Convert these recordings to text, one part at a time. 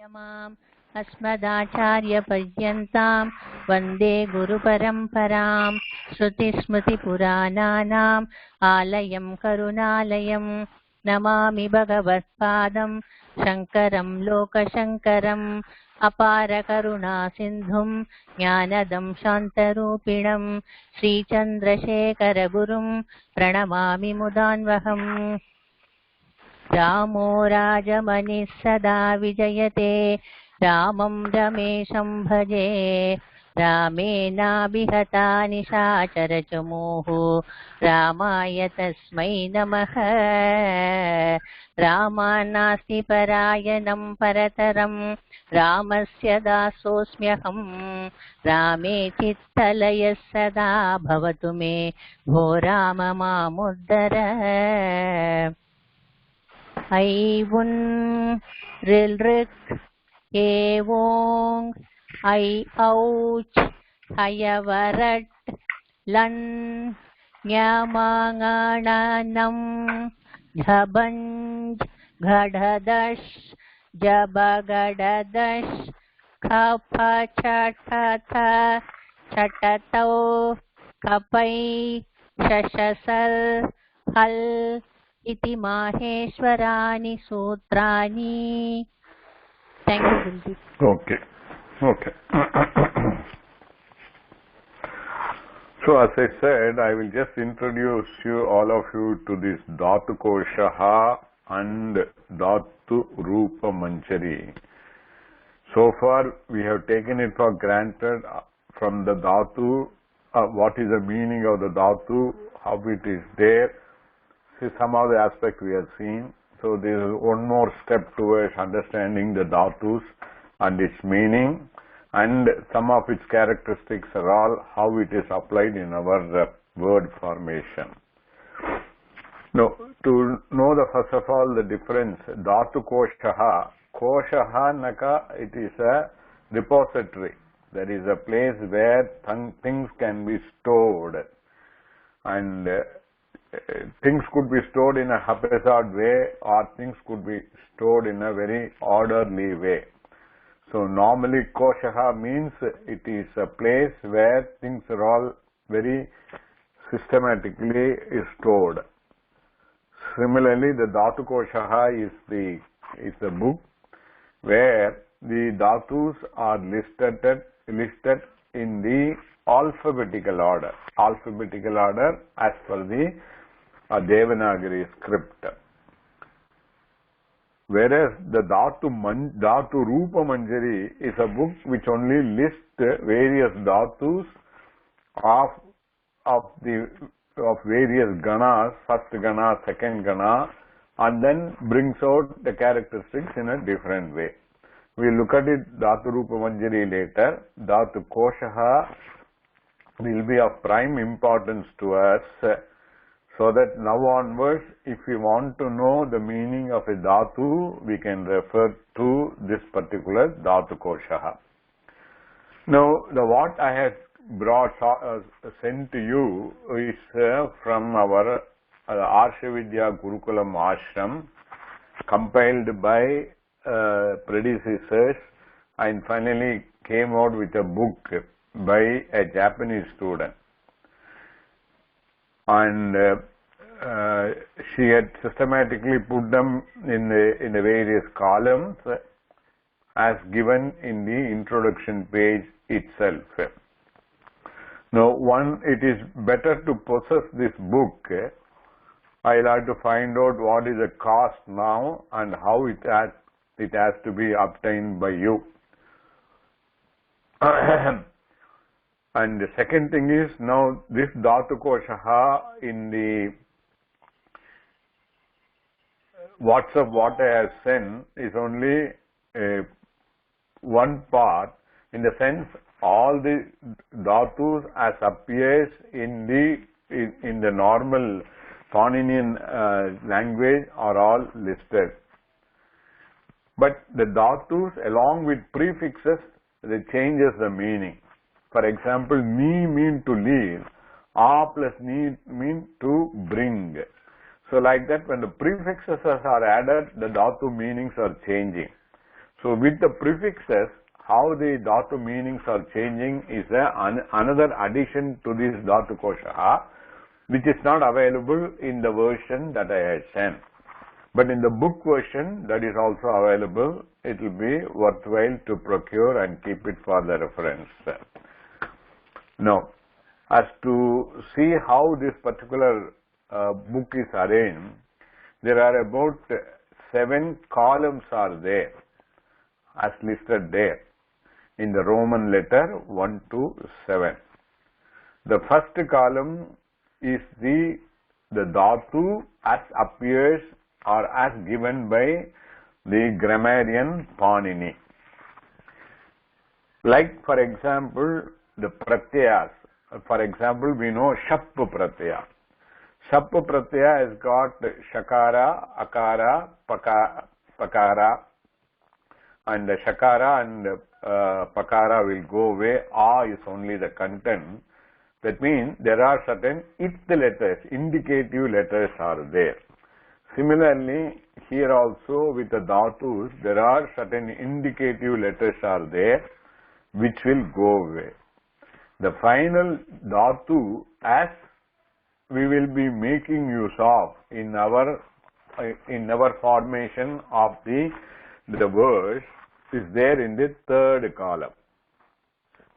उत्तमाम् अस्मदाचार्यपर्यन्तां वन्दे गुरुपरम्परां श्रुतिस्मृतिपुराणानाम् आलयं करुणालयं नमामि भगवत्पादं शङ्करं लोकशङ्करम् अपारकरुणासिन्धुं ज्ञानदं शान्तरूपिणं श्रीचन्द्रशेखरगुरुं प्रणमामि मुदान्वहम्। रामो राजमनिः सदा विजयते रामं रमेशं भजे रामेणाभिहता निशाचरचमूः रामाय तस्मै नमः। रामान्नास्ति परायणं परतरं रामस्य दासोऽस्म्यहं रामे चित्तलयः सदा भवतु मे भो राम मामुद्धर। ऐ उन् रिल् ऋक् एवोङ् ऐ औच् हयवरट् लन् ञमाङाणनं झबञ्ज् घढदश् जबगडदश् खफछठथ छटतौ कपै शशसल् हल् इति माहेश्वराणि सूत्राणि। Thank you, Guruji. Okay. So as I said, I will just introduce all of you to this Dhatu Koshaha and Dhatu Rupa Manjari. So far we have taken it for granted from the Dhatu, what is the meaning of the Dhatu, how it is there. See, some of the aspects we have seen. So there is one more step towards understanding the Dhatus and its meaning, and some of its characteristics are all how it is applied in our word formation. Now, to know first of all the difference, Dhatu Koshaha. Koshaha naka, it is a repository. There is a place where things can be stored, and things could be stored in a haphazard way, or things could be stored in a very orderly way. So normally Koshaha means it is a place where things are all very systematically stored. Similarly, the Dhatu Koshaha is the book where the Dhatus are listed in the alphabetical order as per the Devanagari script. Whereas the Dhatu Rupa Manjari is a book which only lists various Dhatus of various ganas, first gana, second gana, and then brings out the characteristics in a different way. We look at it Dhatu Rupa Manjari later. Dhatu Koshaha will be of prime importance to us, so that now onwards, if we want to know the meaning of a Dhatu, we can refer to this particular Dhatu Koshaha. Now, what I have sent to you is from our Arshavidya Gurukulam Ashram, compiled by predecessors, and finally came out with a book by a Japanese student. And she had systematically put them in the various columns as given in the introduction page itself. Now, it is better to possess this book. I'll have to find out what is the cost now and how it has to be obtained by you. And the second thing is, now this Dhatu Koshaha in the WhatsApp what I have sent is only one part, in the sense all the Dhatus as appears in the normal Paninian language are all listed. But the Dhatus along with prefixes, they changes the meaning. For example, ni mean to leave, a plus ni mean to bring. So like that, when the prefixes are added, the dhatu meanings are changing. So with the prefixes, how the dhatu meanings are changing is another addition to this dhatu kosha, which is not available in the version that I had sent. But in the book version, that is also available. It will be worthwhile to procure and keep it for the reference. Now, as to see how this particular book is arranged, there are about 7 columns are there, as listed there in the Roman letter 1 to 7. The first column is the dhatu as appears or as given by the grammarian Panini. Like, for example, the pratyayas. For example, we know shap pratyaya. Shap pratyaya has got shakara, akara, pakara, and the shakara and pakara will go away. A is only the content. That means there are certain it letters, indicative letters are there. Similarly, here also with the dhatus, there are certain indicative letters are there which will go away. The final dhatu, as we will be making use of in our formation of the words, is there in the third column.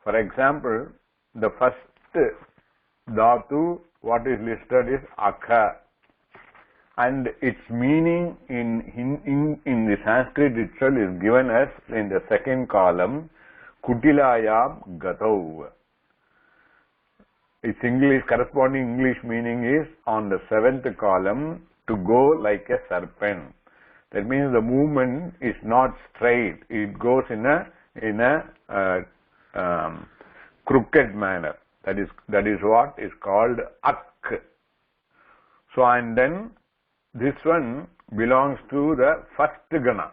For example, the first dhatu, what is listed is akha, and its meaning in the Sanskrit itself is given as in the second column, kutilayam gatau. Its corresponding English meaning is on the 7th column, to go like a serpent. That means the movement is not straight; it goes in a crooked manner. That is what is called ak. So, and then this one belongs to the first gana.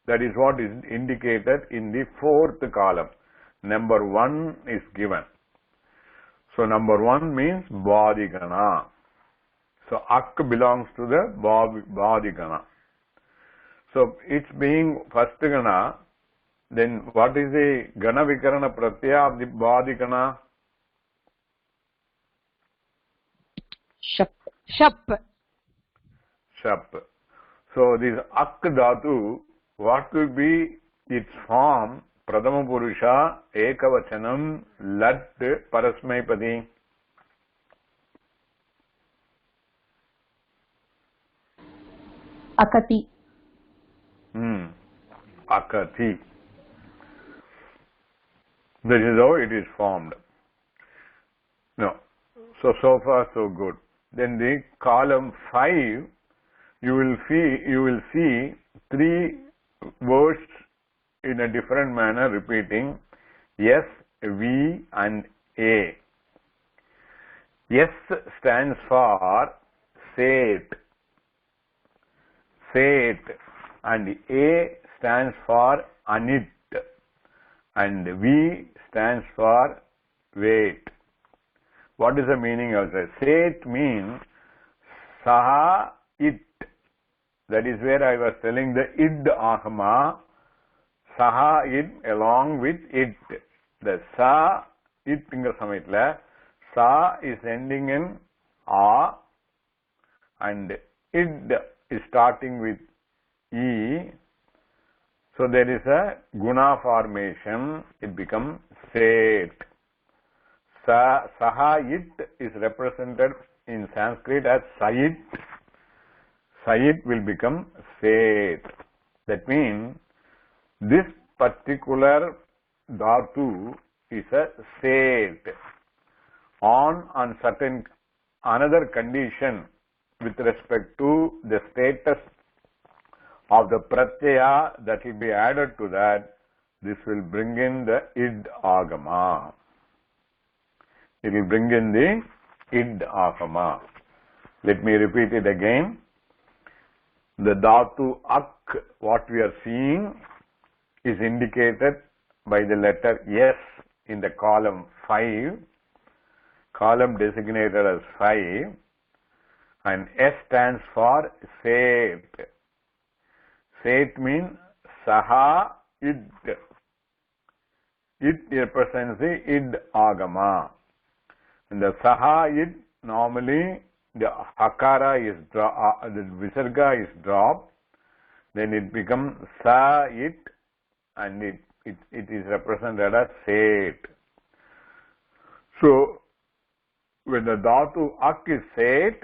That is what is indicated in the 4th column. Number 1 is given. So, number 1 means Badigana. So, Ak belongs to the Badigana. So, it's being first Gana, then what is the Gana Vikarana Pratyaya of the Badigana? Shap. So, this Ak Dhatu, what will be its form? Pradama Purusha, Ekavachanam, Lat, Parasmaipadi. Akati. Akati. This is how it is formed. No. So far so good. Then the column 5, you will see 3 words in a different manner repeating S, V and A. S stands for Seth, and A stands for Anit, and V stands for Wait. What is the meaning of that? Seth means Saha It. That is where I was telling the Id Ahama. Saha It along with it. The Sa It inga samayatla Sa is ending in A and Id is starting with E. So there is a guna formation. It becomes Seth. Saha It is represented in Sanskrit as Sayit. Sayit will become Seth. That means this particular dhatu is a Seth on certain another condition with respect to the status of the pratyaya that will be added to that. This will bring in the id agama. It will bring in the id agama. Let me repeat it again. The dhatu ak, what we are seeing, is indicated by the letter S in the column 5, column designated as 5, and S stands for Seth. Seth means Saha id. It represents the id agama. In the saha id, normally the hakara is the visarga is dropped, then it becomes sa it, and it is represented as set. So when the dhatu ak is set,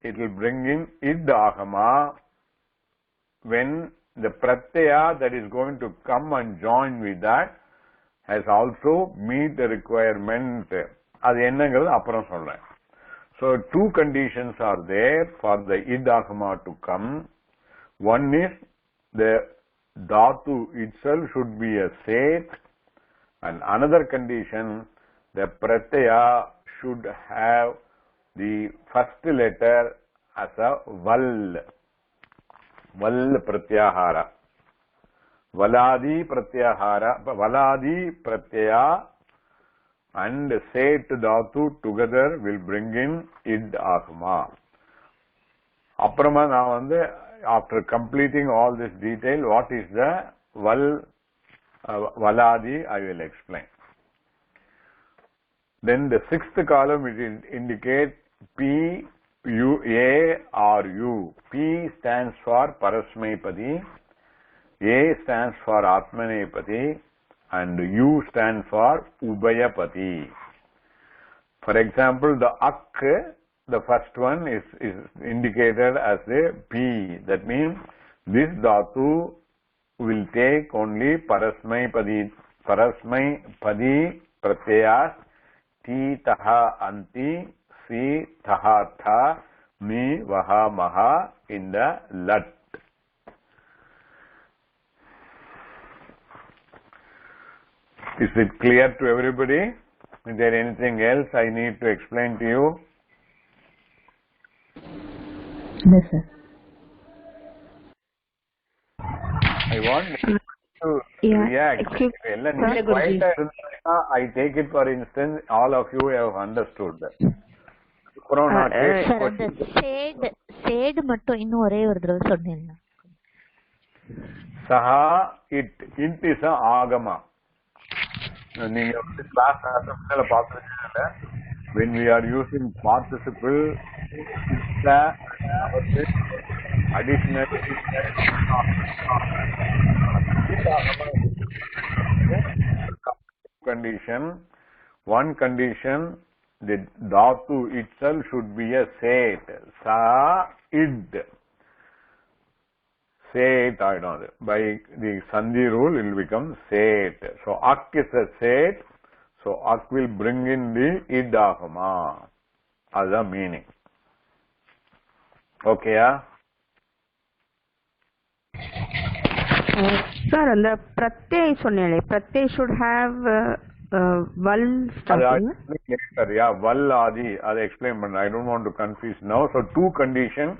it will bring in id agama. When the pratyaya that is going to come and join with that has also meet the requirement. அது என்னங்கிறது அப்புறம் சொல்றேன். So two conditions are there for the id agama to come. One is the dhatu itself should be a set, and another condition, the pratyaya should have the first letter as a val pratyahara. Valadi pratyaya and set dhatu together will bring in id agama. அப்புறமா நான் வந்து after completing all this detail, what is the valadi, I will explain. Then the sixth column, it indicates P, U, A or U. P stands for Parasmaipadi, A stands for Atmanepadi, and U stands for Ubayapati. For example, the ak, the first one is indicated as a P. That means this dhatu will take only Parasmaipadi pratyayas ti taha anti si taha tha mi vaha maha in the lat. Is it clear to everybody? Is there anything else I need to explain to you? Yes, sir. I want to react. I take it for instance, all of you have understood that. Said மட்டும் இன்னும் ஒரே ஒரு தடவை சொன்னீங்க. Saha it is a agama. நீங்க வந்து class அசம்பிளில பாத்துருக்கீங்க. When we are using participle, additional condition. One condition, the dhatu itself should be a set. Sa id. Set, I know. By the sandhi rule, it will become set. So ak is a set. So ak will bring in the id agama as a meaning. Okay, yeah? Sir, and the pratyay சொன்னீங்களே, pratyay should have val starting. Yeah, val adi. I'll explain, but I don't want to confuse now. So two conditions.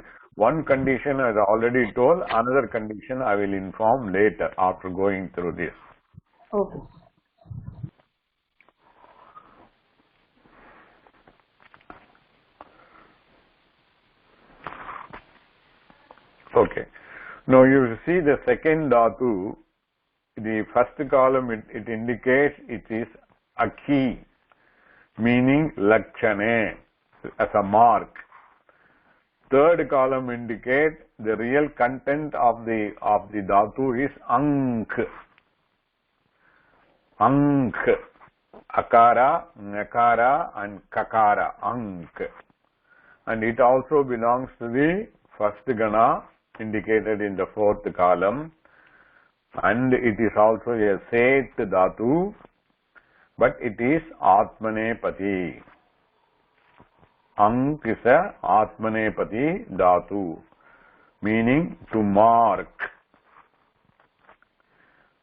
One condition I already told. Another condition I will inform later after going through this. Okay. Okay. Now you see the second dhatu, the first column it indicates it is akhi, meaning lakshane, as a mark. Third column indicates the real content of the dhatu is ankh. Ankh. Akara, nakara and kakara. Ankh. And it also belongs to the first gana indicated in the fourth column, and it is also a set dhatu, but it is atmanepati. Ankh is a atmanepati dhatu, meaning to mark.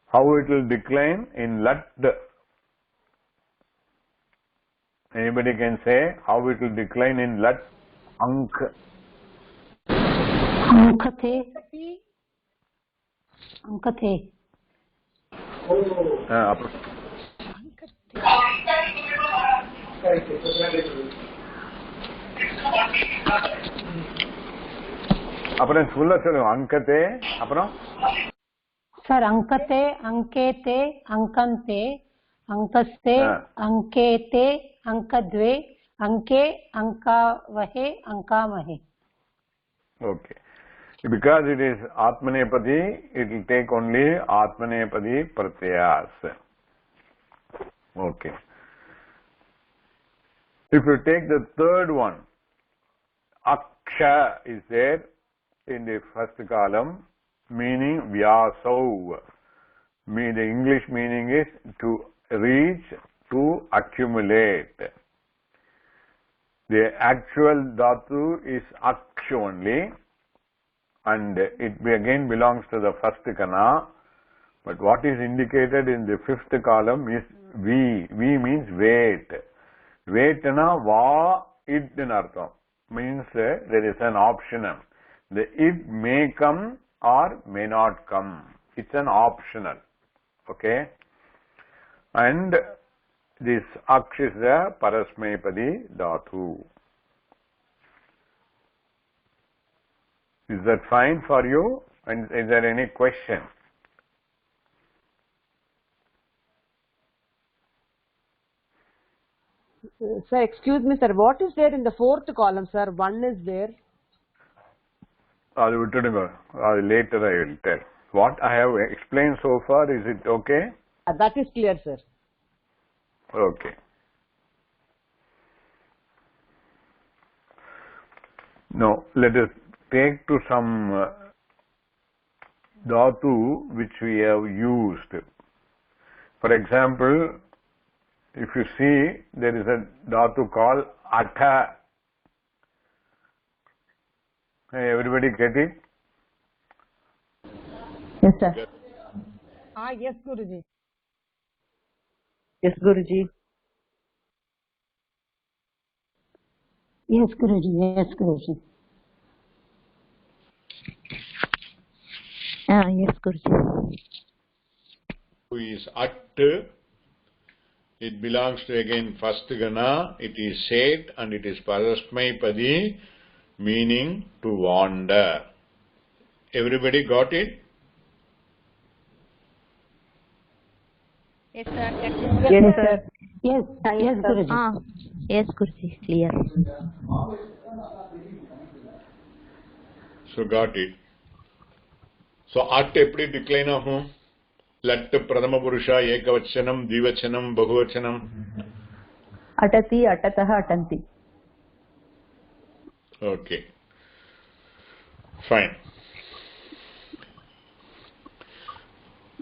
How it will decline in lat? Anybody can say how it will decline in lat? Ankh. Ankate. அப்புறம் சொல்லுங்க அங்கத்தே. அப்புறம் sir अंकते अंकेते अंकन्ते अंकस्ते अंकेते अंकद्वे अंके अंकावहे अंकामहे. Okay. Because it is Atmanepadi, it will take only Atmanepadi pratyayas. Okay. If you take the third one, Aksha is there in the first column, meaning Vyasau. The English meaning is to reach, to accumulate. The actual dhatu is Aksha only, and it again belongs to the first kana. But what is indicated in the fifth column is V. V means wait. Waitana va id in artham. Means there is an optional. The it may come or may not come. It's an optional. Okay? And this Aksh is the Parasmaipadi Dhatu. Is that fine for you? And is there any question? Sir, excuse me, sir. What is there in the fourth column, sir? One is there. Later I will tell. What I have explained so far, is it okay? That is clear, sir. Okay. Now, let us take to some dhatu which we have used. For example, if you see, there is a dhatu called atha. Hey, everybody get it? Yes, sir. Yes, Guruji. Yes, Guruji. Yes, Guruji. Yes, Guruji. Yes, Guruji. Who is at, it belongs to again first gana, it is said and it is parasmaipadi, meaning to wander. Everybody got it? Yes, sir. Yes, sir. Yes, yes, Guruji. Yes, Guruji. Clear. So got it. So at eppadi decline agum? Lat pradama purusha ekavachanam, dvivachanam, bahuvachanam. Atati, atatah, atanti. Okay. Fine.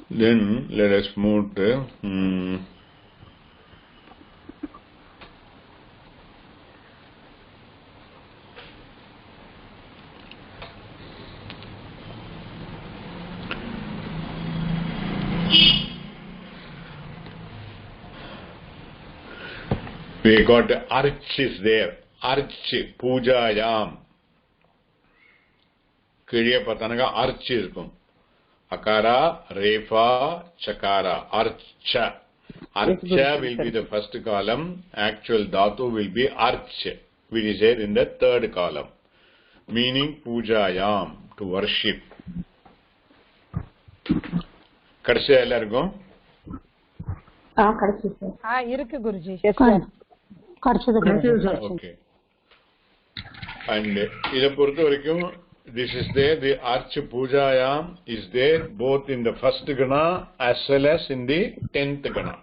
Then let us move to we got arch is there. Arch, pujayam. Kriya patanaga arch irkum. Akara, refa, chakara, archa. Archa will be the first column. Actual dhatu will be arch, which is there in the third column. Meaning pujayam, to worship. Kadse ellargum? Kadse, sir. Irukku, Guruji. Yes, sir. Kadse, Guruji. Okay. And ida portha varaikum, this is there, the arch pujayam is there both in the first gana as well as in the 10th gana.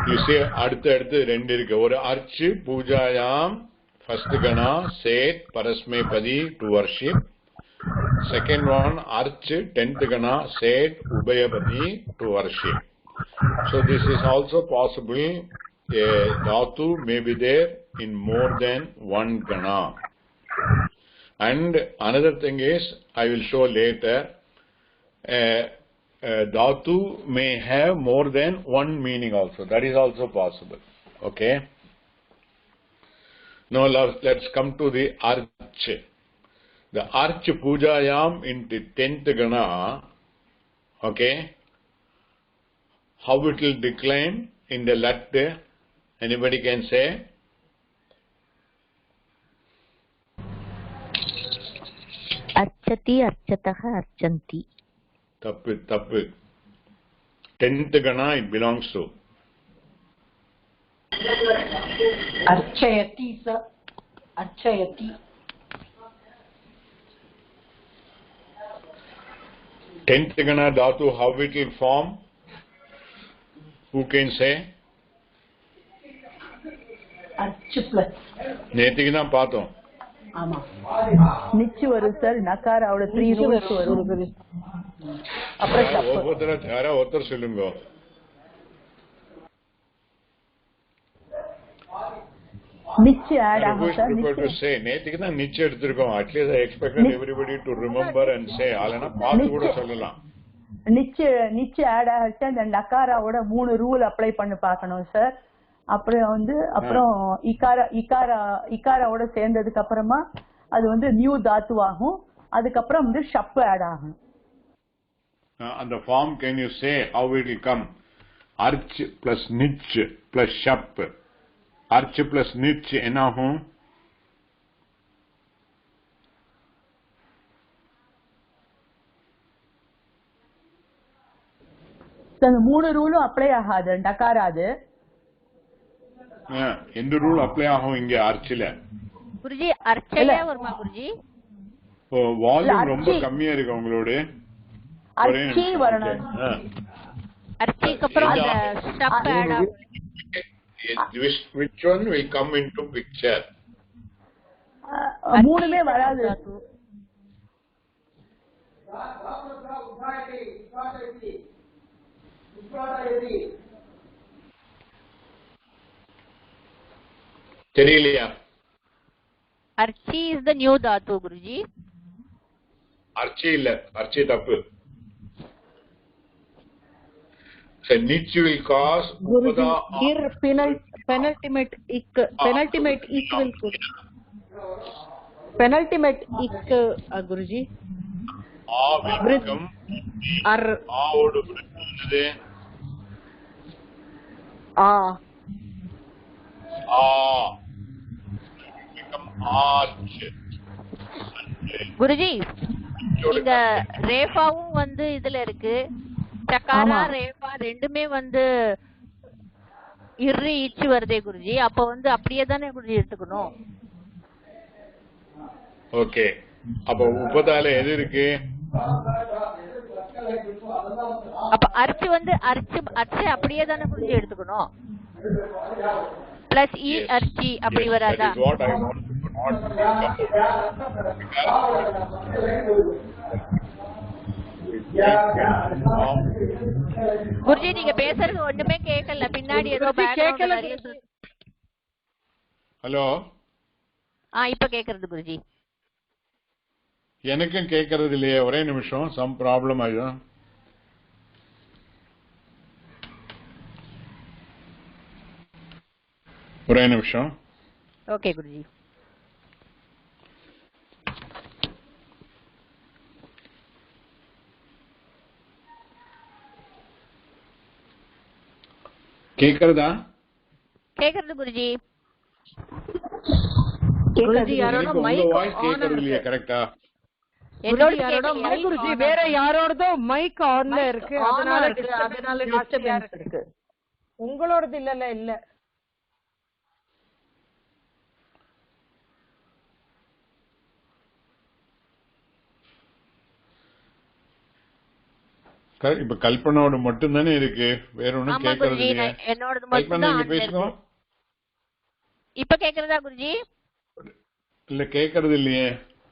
You see, adutha rendu irukku. Oru arch pujayam, first gana, said, parasmaipadi, to worship. Second one, arch, 10th gana, said, ubhayapadi, to worship. So this is also possible. A dhatu may be there in more than one gana. And another thing is, I will show later, dhatu may have more than one meaning also. That is also possible. Okay. Now let's come to the arch. The arch pujayam in the 10th gana, okay, how it will decline in the lat? Anybody can say? Archati, archatah, archanti. Tappu. 10th gana it belongs to. Archayati, sir. Archayati. 10th gana dhatu, how it will form? Who can say? Arch plus. நேத்திக்கு தான் பார்த்தோம். ஆமா. நிச்சு வரும் sir. நகாராவோட 3 rules வரும். அப்புறம் ஒருத்தர் சொல்லுங்க. நிச்சு ஆட் ஆகும் சார். நேத்திக்கு தான் நிச்சு எடுத்திருக்கோம். At least I expected everybody to remember and say. ஆலனா பாத்து கூட சொல்லலாம். நிச்சு ஆட் ஆகிட்டு அந்த நகாராவோட 3 ரூல் அப்ளை பண்ணி பார்க்கணும் சார். அப்புறம் இக்காராவோட சேர்ந்ததுக்கு அப்புறமா அது நியூ தாத்து ஆகும். அதுக்கப்புறம் ஷப் ஆட் ஆகும். அந்த form can you say how it will come? அர்ச் பிளஸ் நிச் பிளஸ் ஷப். அர்ச் பிளஸ் நிச் என்ன ஆகும்? அந்த 3 ரூலும் அப்ளை ஆகாது. டகாராது. எந்த ரூல் அப்ளை ஆகும் இங்க அர்ச்சில? குருஜி அர்ச்சையே வருமா குருஜி? வால்யூம் ரொம்ப கம்மியா இருக்கு உங்களோட. அர்ச்சி வரணும். அர்ச்சிக்கு அப்புறம் ஸ்டப் ஆட் ஆகும். Which one will come into picture? மூணுமே வராது. தெரியலையா? அர்ச்சி இஸ் த நியூ தாத்து குருஜி. அர்ச்சி இல்ல, அர்ச்சி தப்பு. So niche will cause Guruji, here penultimate ik will put. Penultimate ik Guruji. will become would become arch. Guruji இங்க ரேஃபாவும் இதுல இருக்கு. சக்காரா ரேஃபா ரெண்டுமே இர்ரி இச்சு வருதே குருஜி. அப்ப அப்படியே தானே குருஜி எடுத்துக்கணும். ஓகே, அப்ப உபதால எது இருக்கு? அப்ப அர்ச்சு அர்ச்சு அப்படியே தானே குருஜி எடுத்துக்கணும். பிளஸ் இ அர்ச்சி அப்படி வராதா? குருஜி நீங்க பேசுறது ஒண்ணுமே கேட்கல. பின்னாடி ஏதோ பேக்ரவுண்ட். ஹலோ, இப்ப கேக்குறது குருஜி. எனக்கும் கேட்கறது இல்லையே. ஒரே நிமிஷம், சம் ப்ராப்ளம் ஆயிடும். ஒரே நிமிஷம். ஓகே குருஜி. கேக்குறதா? கேக்குறது குருஜி. குருஜி யாரோட மைக் வாய்ஸ் கேக்குறது இல்லையா? கரெக்ட்டா? என்னோட யாரோட மைக் குருஜி வேற யாரோடதோ மைக் ஆன்ல இருக்கு. அதனால டிஸ்டர்பன்ஸ் இருக்கு. உங்களோடது இல்ல. இப்ப கல்பனாவோட மட்டும் தானே இருக்கு, வேற ஒண்ணும் கேக்குறது இல்லையா? என்னோடது மட்டும் தான் பேசுறோம். இப்ப கேக்குறதா குருஜி? இல்ல கேக்குறது இல்லையே,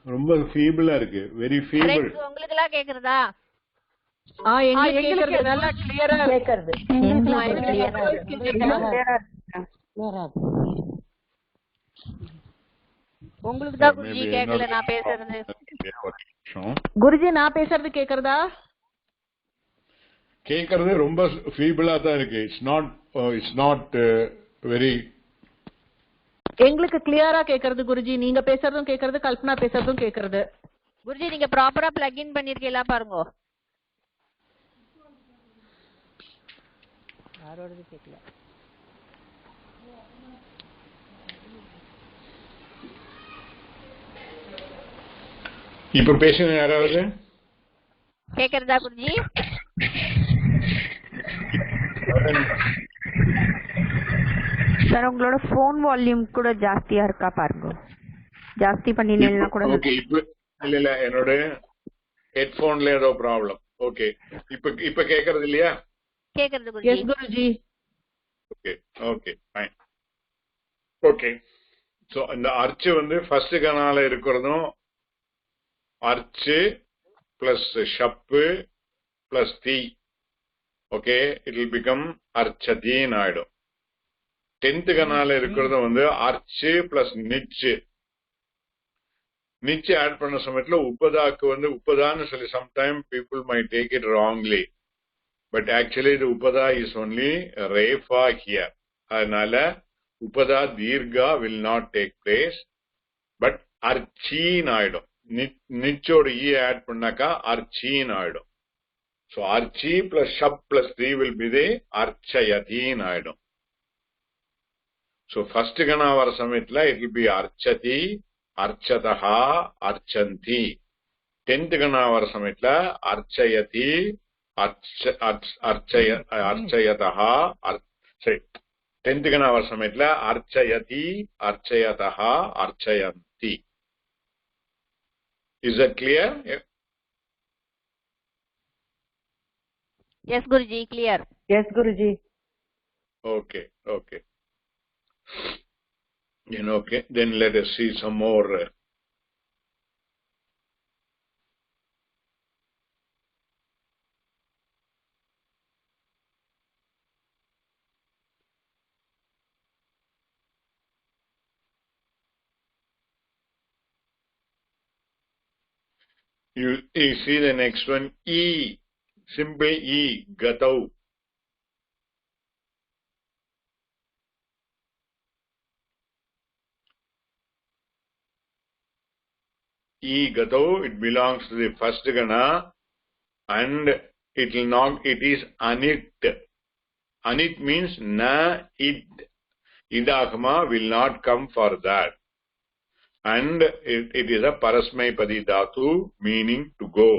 ரொம்ப ஃபீபிளா இருக்கு. Very feeble. உங்களுக்கு எல்லாம் கேக்குறதா? எங்களுக்கு நல்லா கிளியரா கேக்குறது. உங்களுக்கு தான் குருஜி கேக்கல நான் பேசுறது. குருஜி நான் பேசுறது கேக்குறதா? கேக்குறது ரொம்ப ஃபீபிளா தான் இருக்கு. It's not very. எங்களுக்கு கிளியரா கேக்குறது குருஜி. நீங்க பேசுறதும் கேக்குறது, கல்பனா பேசுறதும் கேக்குறது. குருஜி நீங்க ப்ராப்பரா பிளக் இன் பண்ணிருக்கீங்களா பாருங்க. யாரோடது கேக்கல. இப்ப பேசுங்க யாராவது. கேக்குறதா குருஜி? சார் உங்களோட போன் வால்யூம் கூட ஜாஸ்தியா இருக்கா பாருங்க. ஜாஸ்தி பண்ணினீங்கன்னா கூட. ஓகே, இல்ல என்னோட ஹெட்போன்ல ஏதோ ப்ராப்ளம். ஓகே, இப்ப கேக்குறது இல்லையா? கேக்குறது Guruji. Yes Guruji. Okay okay fine. Okay, so இந்த அர்ச்சு வந்து ஃபர்ஸ்ட் கனால இருக்கிறதும் அர்ச்சு பிளஸ் ஷப்பு பிளஸ் தி. ஓகே, இட் வில் பிகம் அர்ச்சதின்னு ஆயிடும். 10th கனால இருக்கிறதும் வந்து அர்ச்சு பிளஸ் நிச்சு. நிச்சு ஆட் பண்ண சமயத்துல உபதாக்கு வந்து உபதான்னு சொல்லி sometime people my take it wrongly, but actually இது உபதா இஸ் ஒன்லி ரேஃபா ஹியர். அதனால உபதா தீர்கா will not take place, but அர்ச்சீன் ஆயிடும். நிச்சோட ஈ ஆட் பண்ணாக்கா அர்ச்சீன் ஆயிடும். சோ அர்ச்சி பிளஸ் ஷப் plus three will be the அர்ச்சயதீன் ஆயிடும். சோ ஃபர்ஸ்ட் கணா வர சமயத்துல இட் வில் பி அர்ச்சதி, அர்ச்சதஹா, அர்ச்சந்தி. 10th கணா வர சமயத்துல அர்ச்சயதி, அர்ச்சயதஹா, சரி 10th கணா வர சமயத்துல அர்ச்சயதி, அர்ச்சயதஹா, அர்ச்சயந்தி. Is that clear? Yes Guruji, clear. Yes Guruji. Okay, okay. Then let us see some more. You see the next one, E, simple E, gatau. E gatau, it belongs to the first gana and it is anit. Anit means na id. Idagama will not come for that. And it is a parasmaipadi dhatu, meaning to go.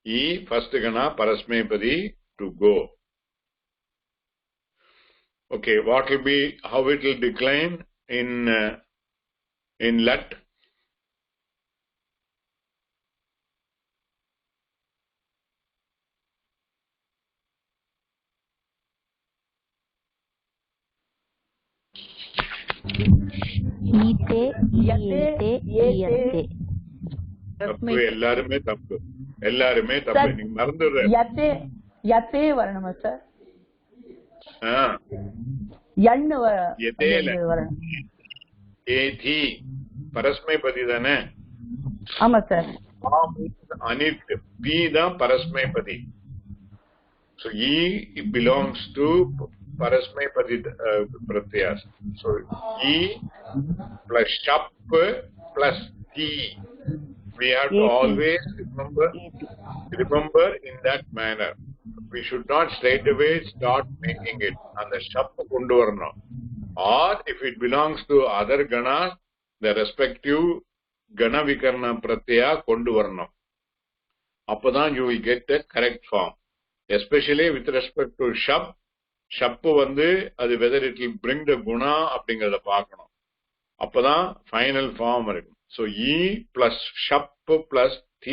E first gana parasmaipadi, to go. Okay, what will be, how it will decline in lat? ஈதே ஈதே ஈயதே. தப்பு, எல்லாருமே தப்பு, நீங்க மறந்துடுற. யத்தே வரணுமா sir? வரணும். ஏதி பரஸ்மைபதி தானே? ஆமா sir. அனிட் B தான் பரஸ்மைபதி. So E belongs to parasmaipadi pratyas. So E plus shap plus T. We have to always remember in that manner. We should not straight away start making it and the shap kondu varanum. Or if it belongs to other ganas, the respective gana vikarna pratyaya kondu varanum. Appadan you will get the correct form. Especially with respect to shap வந்து அது whether it will bring the guna அப்படிங்கறத பார்க்கணும். அப்பதான் final form இருக்கும். So E plus shap plus T.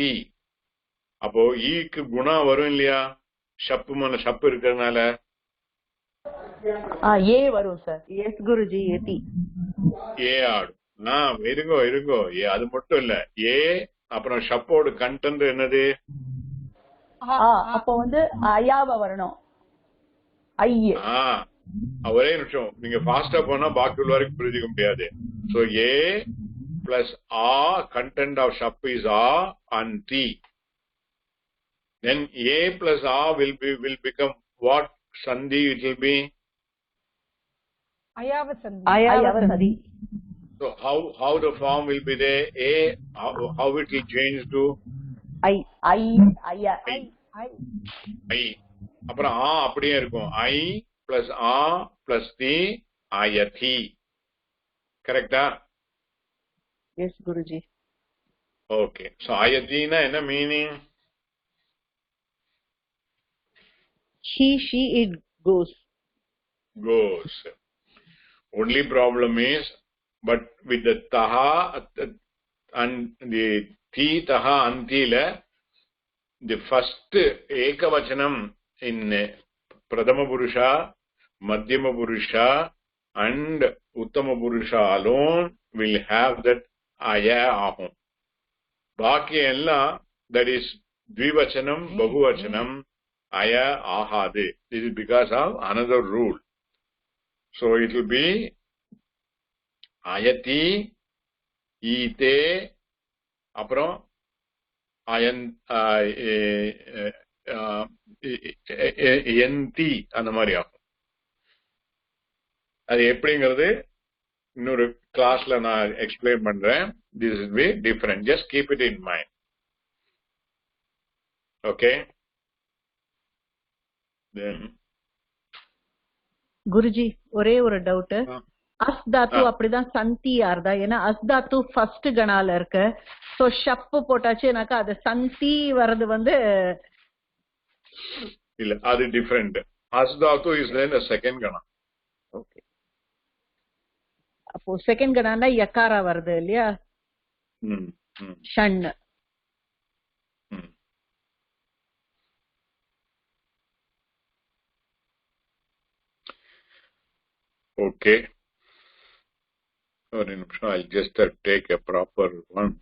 அப்போ ஈக்கு குணா வரும் இல்லையா? ஷப்பு மன ஷப்பு இருக்கிறதுனால ஏ வரும் சார். எஸ் குருஜி, ஏடி ஏ ஆடும். இருங்கோ அது மட்டும் இல்ல. ஏ அப்புறம் ஷப்போட கண்டென்ட் என்னது? அப்போ வந்து அயாவ வரணும். ஒரே நிமிஷம், நீங்க ஃபாஸ்டா போனா பாக்கி உள்ள வரைக்கும் புரிஞ்சுக்க முடியாது. சோ ஏ பிளஸ் ஆ, கண்டென்ட் ஆஃப் ஷப் இஸ் ஆ அண்ட் டி. Then A plus A will become what sandhi it will be? Ayavasandhi. So how the form will be there? A how it will change to I. அப்புறம் ஆ அப்படியே இருக்கும். I plus A plus T ayati. கரெக்டா? Yes Guruji. Okay. So ayati na என்ன meaning? He, she, it goes. Goes. Only problem is, but with the taha and the ti taha antila, the first ekavachanam in pradama purusha, madhyama purusha and uttama purusha alone will have that aya ahum. Baki ella, that is dvivachanam, bahuvachanam, aya ahade. This is because of another rule. So it will be ayati, ite, apram, ayan, yanti, அந்த மாதிரி ஆகும். அது எப்படிங்கிறது இன்னொரு கிளாஸ்ல நான் explain பண்றேன். This will be different. Just keep it in mind. Okay? Then Guruji ஒரே ஒரு டவுட். அஸ் தாத்து அப்படிதான் சந்தி ஆறுதா? ஏன்னா அஸ் தாத்து ஃபர்ஸ்ட் கணால இருக்கு. சோ ஷப்பு போட்டாச்சுனாக்கா அது சந்தி வர்றது இல்ல, அது different. As Tattva is then second கணா. Okay. அப்போ செகண்ட் கணால யக்காரா வருது இல்லையா? ஷண். Okay. I'll just take a proper one.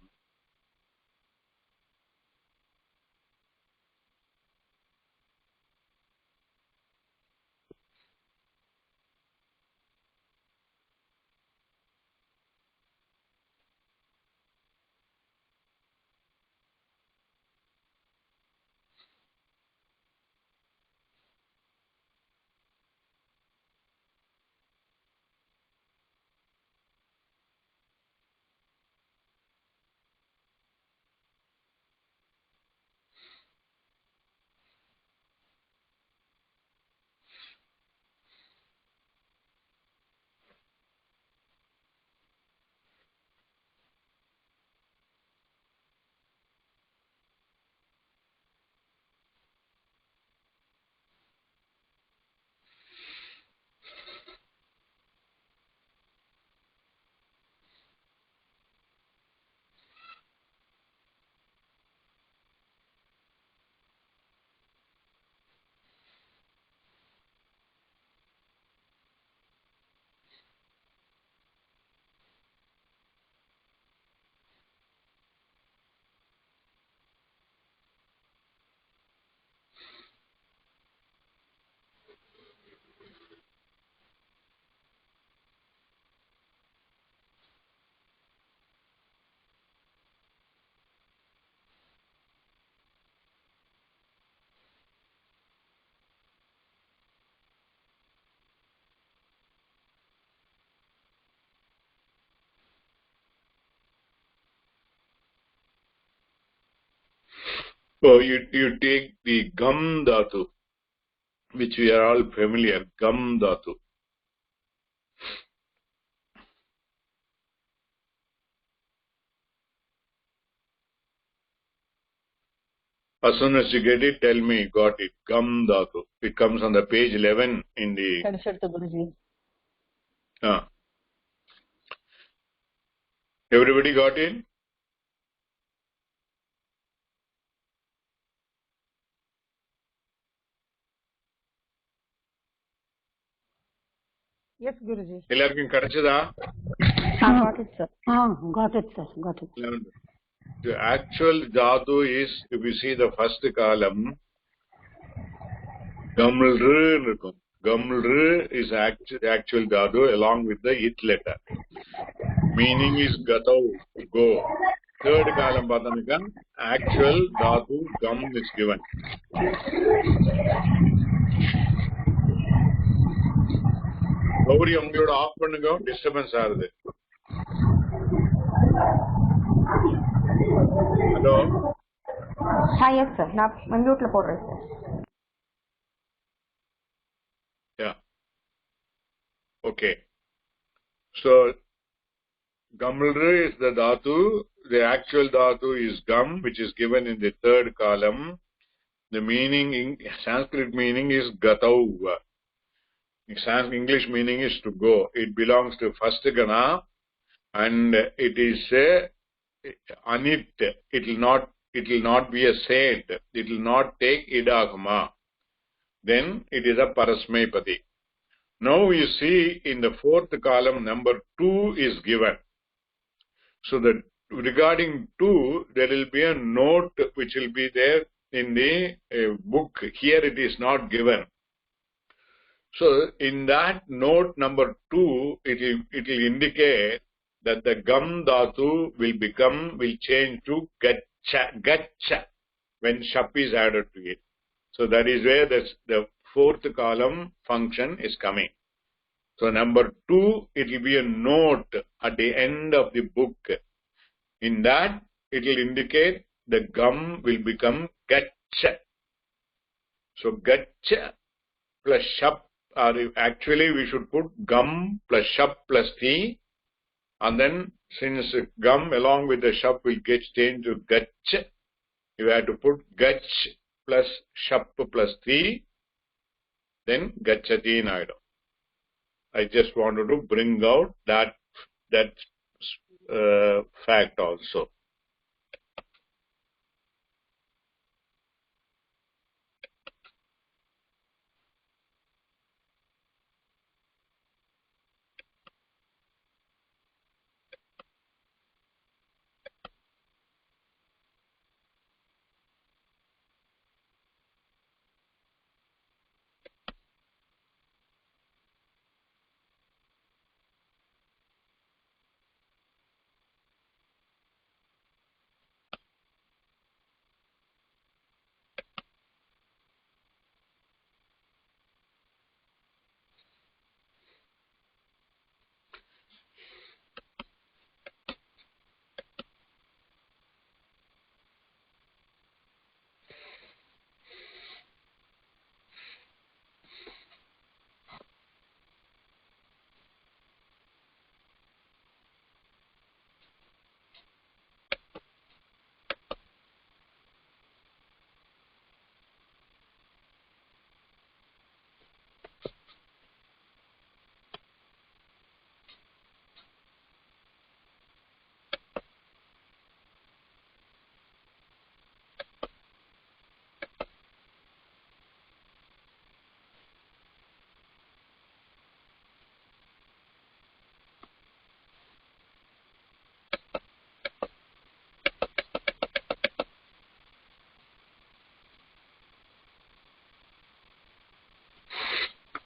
So you take the gam dhatu, which we are all familiar, gam dhatu. As soon as you get it, tell me, got it, gam dhatu. It comes on the page 11 in the... Everybody got it? Yes, Guruji. எல்லாருக்கும் கிடைச்சதா? Got it, sir. Got it, sir. Got it. The actual dhatu is, if you see the first column, gamlru irukum. Gamlru is actual dhatu along with the it letter. Meaning is gatau, go. Third column pathamika, actual dhatu gam is given. Gauri, உங்களோட of பண்ணுங்க, disturbance ஆகுது. Hello. Yes sir, நான் மியூட்ல போடுறேன் sir. Yeah. Okay. So gamlru is the dhatu. The actual dhatu is gam, which is given in the third column. The meaning in Sanskrit meaning is gatau. Sanskrit English meaning is to go. It belongs to first gana, and it is anit. It will not be a saint. It will not take idagama. Then it is a parasmaipadi. Now you see in the fourth column number 2 is given. So that regarding 2, there will be a note which will be there in the book. Here it is not given. So in that note number 2, it will indicate that the gam dhatu will change to gacha when shap is added to it. So that is where the fourth column function is coming. So number 2, it will be a note at the end of the book. In that, it will indicate the gum will become gacha. So gacha plus shap, or actually we should put gum plus shap plus ti, and then since gum along with the shap will get changed to gacha, you have to put gach plus shap plus ti, then gachati naidu. I just wanted to bring out that fact also.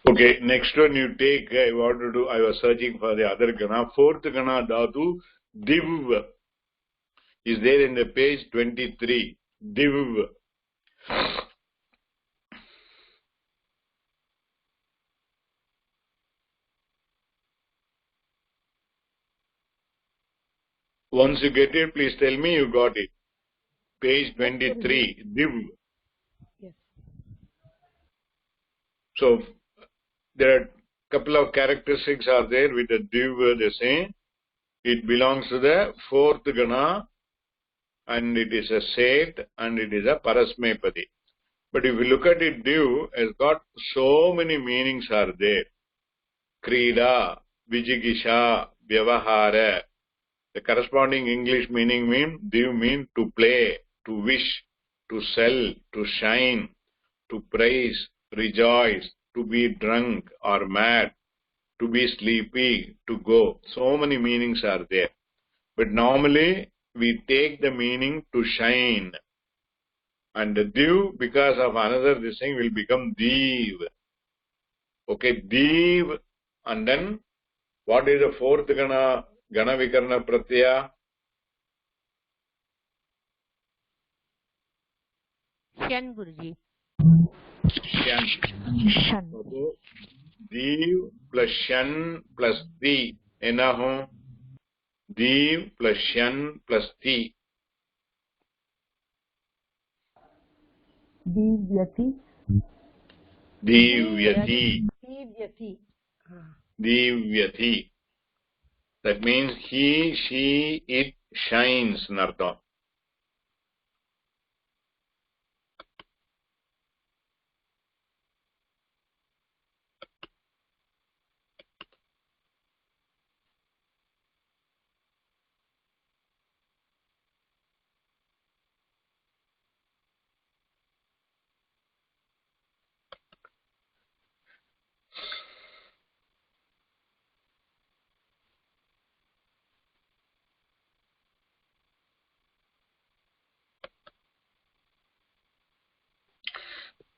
Okay, next one you take, I was searching for the other gana. Fourth gana dhatu, div, is there in the page 23. Div. Once you get it, please tell me you got it. Page 23, div. Yes. So, there are couple of characteristics are there with the div, they say. It belongs to the fourth gana, and it is a set, and it is a parasmepadi. But if you look at it, div has got so many meanings are there. Krida, vijigisha, vyavahara. The corresponding English meaning div means to play, to wish, to sell, to shine, to praise, rejoice, to be drunk or mad, to be sleepy, to go. So many meanings are there. But normally we take the meaning to shine. And the div, because of another this thing, will become div. Okay, div. And then what is the fourth gana vikarna pratyaya? Shan, Guruji. Shan. So, div plus shan plus ti. Enna ho? Div plus shan plus ti. Divyati. Divyati. Divyati. Divyati. That means he, she, it shines, Nartham.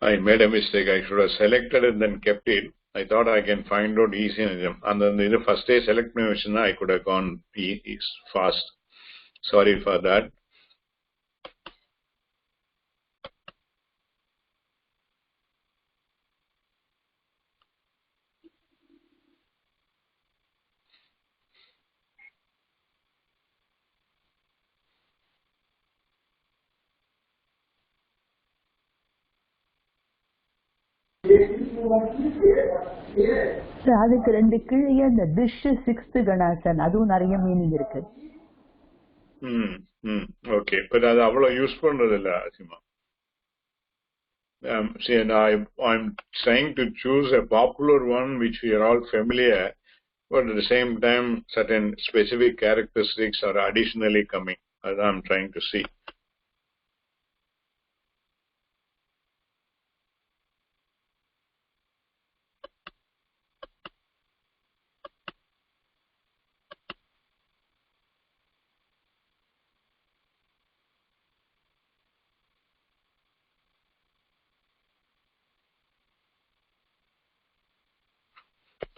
I made a mistake. I should have selected and then kept it. I thought I can find out easy. And then the first day select mission, I could have gone fast. Sorry for that. அதுக்கு ரெண்டு கீழே அந்த dish sixth கணாசன் அதுவும் நிறைய meaning இருக்கு. Okay, but அது அவ்வளவு use பண்றது இல்ல அசிமா. See, and I'm trying to choose a popular one which we are all familiar, but at the same time certain specific characteristics are additionally coming. As I'm trying to see.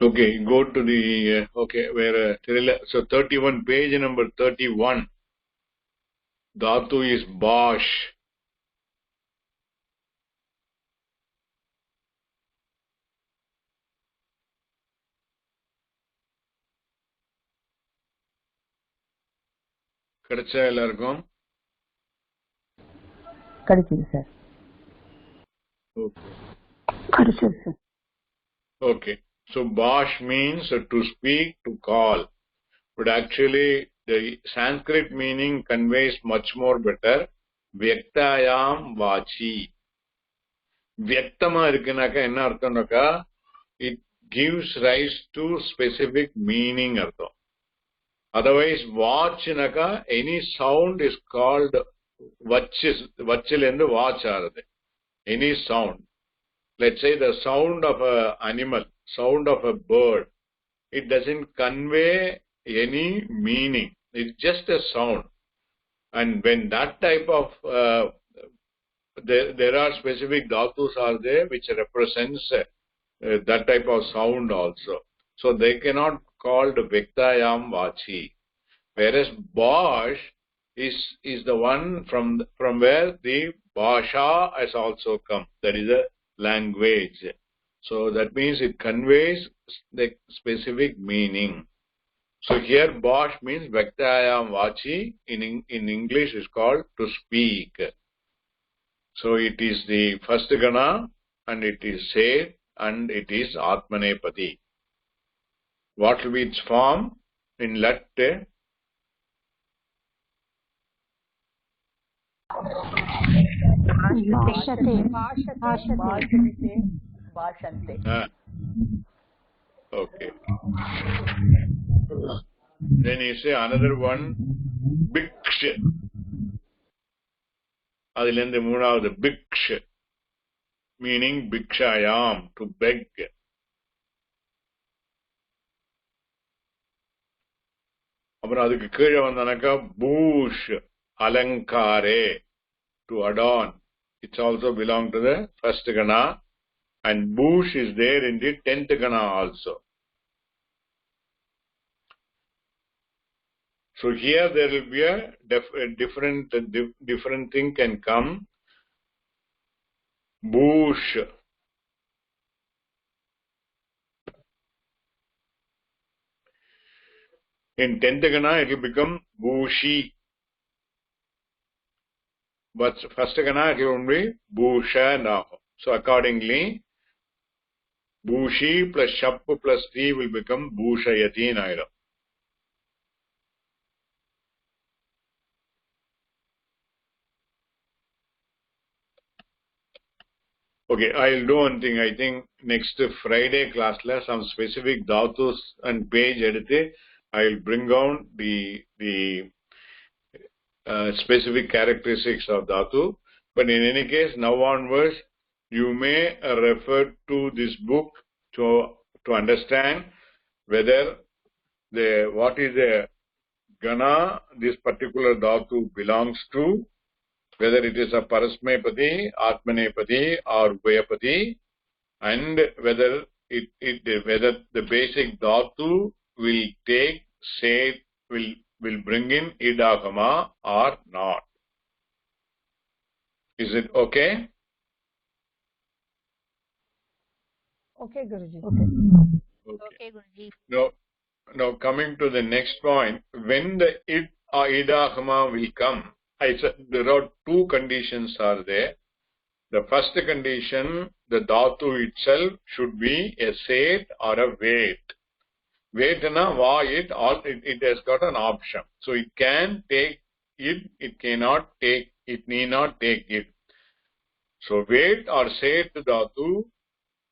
Okay, go to the, where, so 31, page number 31. Dhatu is Bosh. கிடைச்சா எல்லாருக்கும்? கிடைச்சது sir. கிடைச்சது sir. Okay. So Bosh means to speak, to call. But actually the Sanskrit meaning conveys much more better. Vyaktayam vachi. Vyaktama irukkunaka enna arthamnaka, it gives rise to specific meaning artham. Otherwise vachinaka, any sound is called vachil watch arade. Any sound. Let's say the sound of an animal, sound of a bird, it doesn't convey any meaning. It's just a sound. And when that type of, there are specific dhatus are there which represents that type of sound also. So they cannot called Vyaktayam Vachi. Whereas Bosh is the one from where the Bhasha has also come. That is a language. So that means it conveys the specific meaning. So here Bosh means Vyaktayam Vachi. In English is called to speak. So it is the first gana and it is said and it is Atmanepati. What will be its form in Lat? Okay. Then you say another one, Biksh. Adilende moonavathu Biksh, meaning Bikshayam, to beg. அப்புறம் அதுக்கு கீழே வந்தானாக்கா பூஷ், அலங்காரே, to adorn. It's also belong to the first gana, and Bhush is there in the 10th gana also. So here there will be a different thing can come. Bhush. In 10th gana it will become Bhushi. But first gana it will be Bhusha now. So accordingly, Bhushi plus Shap plus Ti will become Bhushayati Naira. Okay, I'll do one thing. I think next Friday class, some specific dhatus and page edit. I'll bring down the specific characteristics of dhatu. But in any case, now onwards, you may refer to this book to understand whether what is the gana this particular dhatu belongs to, whether it is a Parasmepadi, Atmanepadi or Ubhayapadi, and whether whether the basic dhatu will take say will bring in idagama or not. Is it okay? Okay, Guruji. Okay, Guruji. Now coming to the next point, when the idagama will come, I said there are two conditions are there. The first condition, the dhatu itself should be a set or a weight. Weight na it has got an option. So it can take it, it cannot take, it need not take it. So weight or set dhatu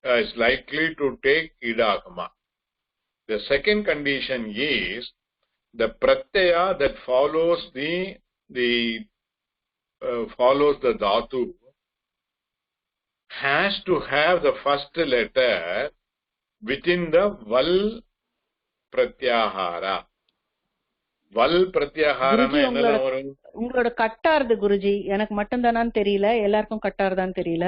is likely to take idagama. The second condition is the pratyaya that follows follows the dhatu has to have the first letter within the val pratyahara. Val pratyahara na enna varum? உங்களோட கட்டாருது குருஜி, எனக்கு மட்டும் தானான்னு தெரியல, எல்லாருக்கும் கட்டாருதான்னு தெரியல.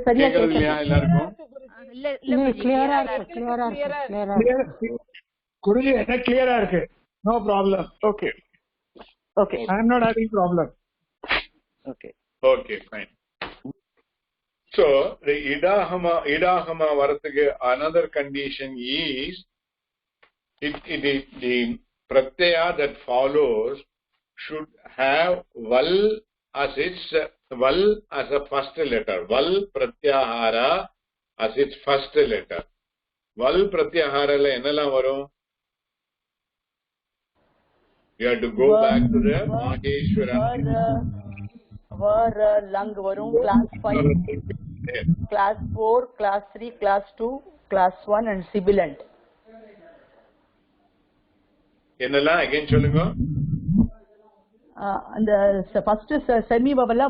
சரியா கேக்குறதுலையா எல்லாருக்கும்? இல்ல குருஜி, கிளியரா இருக்கு. குருஜி என்ன கிளியரா இருக்கு. No problem. Okay. Okay. I am not having problem. Okay. Okay, fine. So the idagama varathuku another condition is it is the pratyaya that follows should have val as a first letter. Val pratyahara as its first letter. Val pratyahara la enna varum? You have to go back to the Maheshwaran. Lang varum, class 5, class 4, class 3, class 2, class 1 and sibilant. என்னெல்லாம் again சொல்லுங்க. அந்த first semi வவல்ல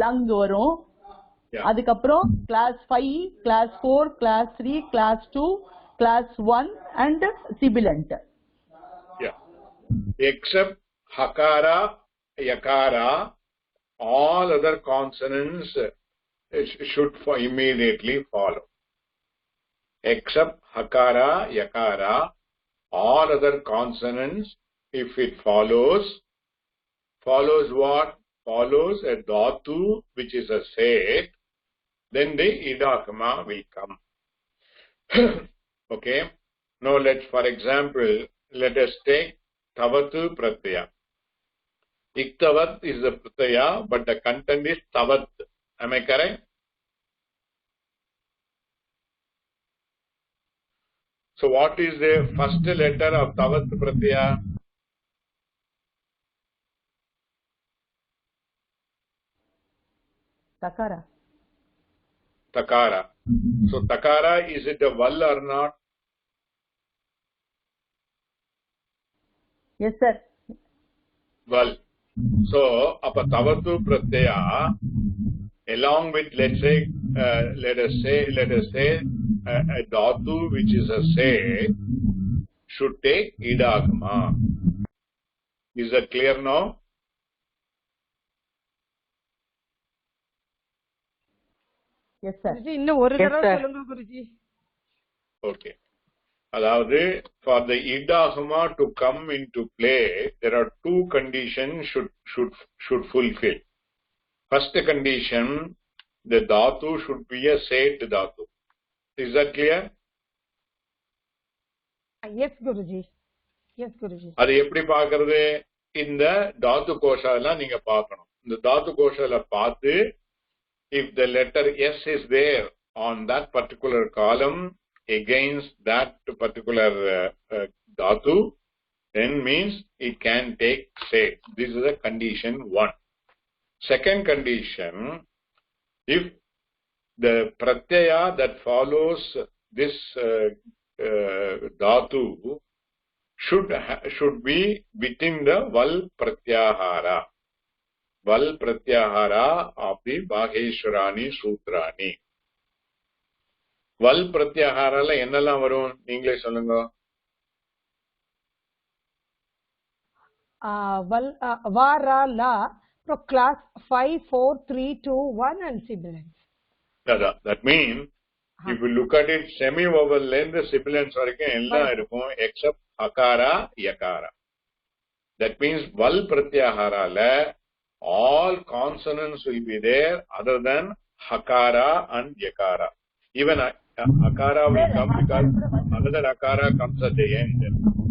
lang வரும். அதுக்கப்புறம் class 5, class 4, class 3, class 2, class 1 and sibilant. Yeah. Except hakara, yakara, all other consonants should immediately follow. Except hakara, yakara, all other consonants, if it follows what? Follows a dhatu which is a set, then the idagama will come. Okay. Now for example, let us take tavatu pratyaya. Iktavat is the pratyaya, but the content is tavat. Am I correct? So what is the first letter of tavat pratyaya? Takara. Takara. So takara, is it a val or not? Yes sir. Val. So apa tavatu pratyaya along with let us say a dhatu which is a set should take idagama. Is that clear now? Yes sir. Guruji இன்னும் ஒரு தடவை சொல்லுங்க Guruji. Okay. அதாவது for the idagama to come into play, there are two conditions should fulfill. First condition, the dhatu should be a set dhatu. Is that clear? Yes Guruji. Yes Guruji. அது எப்படி பார்க்கிறது? இந்த தாத்து கோஷால நீங்க பார்க்கணும். இந்த தாத்து கோஷால பார்த்து if the letter S is there on that particular column against that particular dhatu, then means it can take set. This is a condition 1. Second condition, if the pratyaya that follows this dhatu should be within the val pratyahara. Val pratyahara of the Maheshwarani Sutrani. Val pratyahara la என்னெல்லாம் வரும்? நீங்களே சொல்லுங்க. Vara la. So class 5, 4, 3, 2, 1 and sibilants. That means if you look at it, semi-vowel length sibilants வரைக்கும் எல்லாம் இருக்கும் except akara, yakara. That means val pratyahara la all consonants will be there other than hakara and yakara. Even akara will come because another akara comes at the end.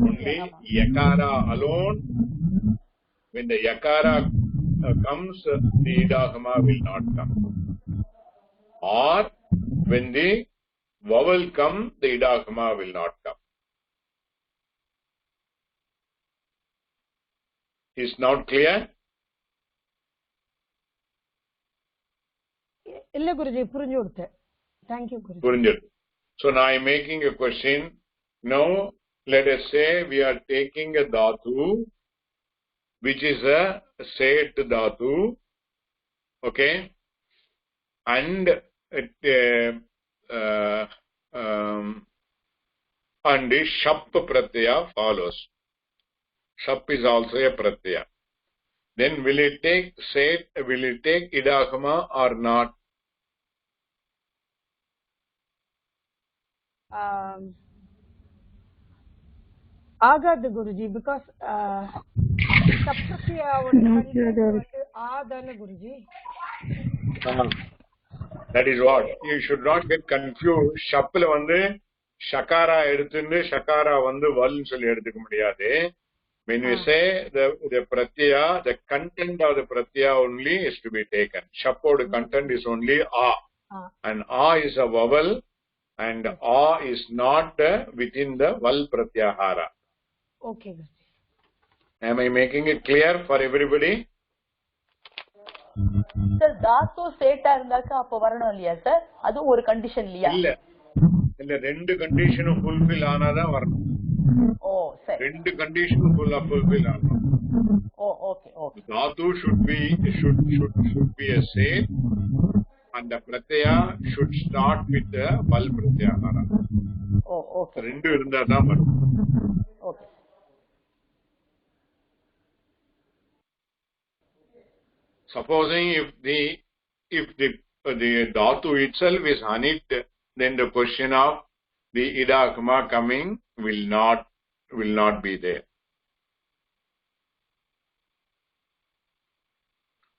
Only yakara alone, when the yakara comes, the idagama will not come. Or when the vowel comes, the idagama will not come. Is not clear? Illa Guruji, purinjuduthe. Thank you, Guruji. Purinjuduthe. So now I am making a question. Now let us say we are taking a dhatu which is a set dhatu, okay, and the shap pratyaya follows. Shap is also a pratyaya. Then will it take set? Will it take idagama or not? Agad Guruji, because Sapratya Adana Guruji. That is what you should not get confused. Shapla vandu shakara eduthundu shakara vandu val nu solli eduthuka mudiyadhu. When we say the pratyaya, the content of the pratyaya only is to be taken. Shapod content is only a, and a is a vowel, and a is not within the val pratyahara. Okay. Am I making it clear for everybody? Sir, தாத்து சேட்டா இருந்தாக்க அப்ப வரணும் இல்லையா sir? அது ஒரு condition இல்லையா? இல்ல ரெண்டு கண்டிஷனும் ஃபுல்ஃபில் ஆனாதான் வரணும். ஓ சரி. ரெண்டு கண்டிஷனும் ஃபுல்ஃபில் ஆகணும். Oh okay okay. Dhatu should be a set, and the pratyaya should start with the val pratyahara. Oh okay. ரெண்டு இருந்தாதான் வரும். Okay. Supposing if the dhatu itself is hanit, then the question of the idagama coming will not be there.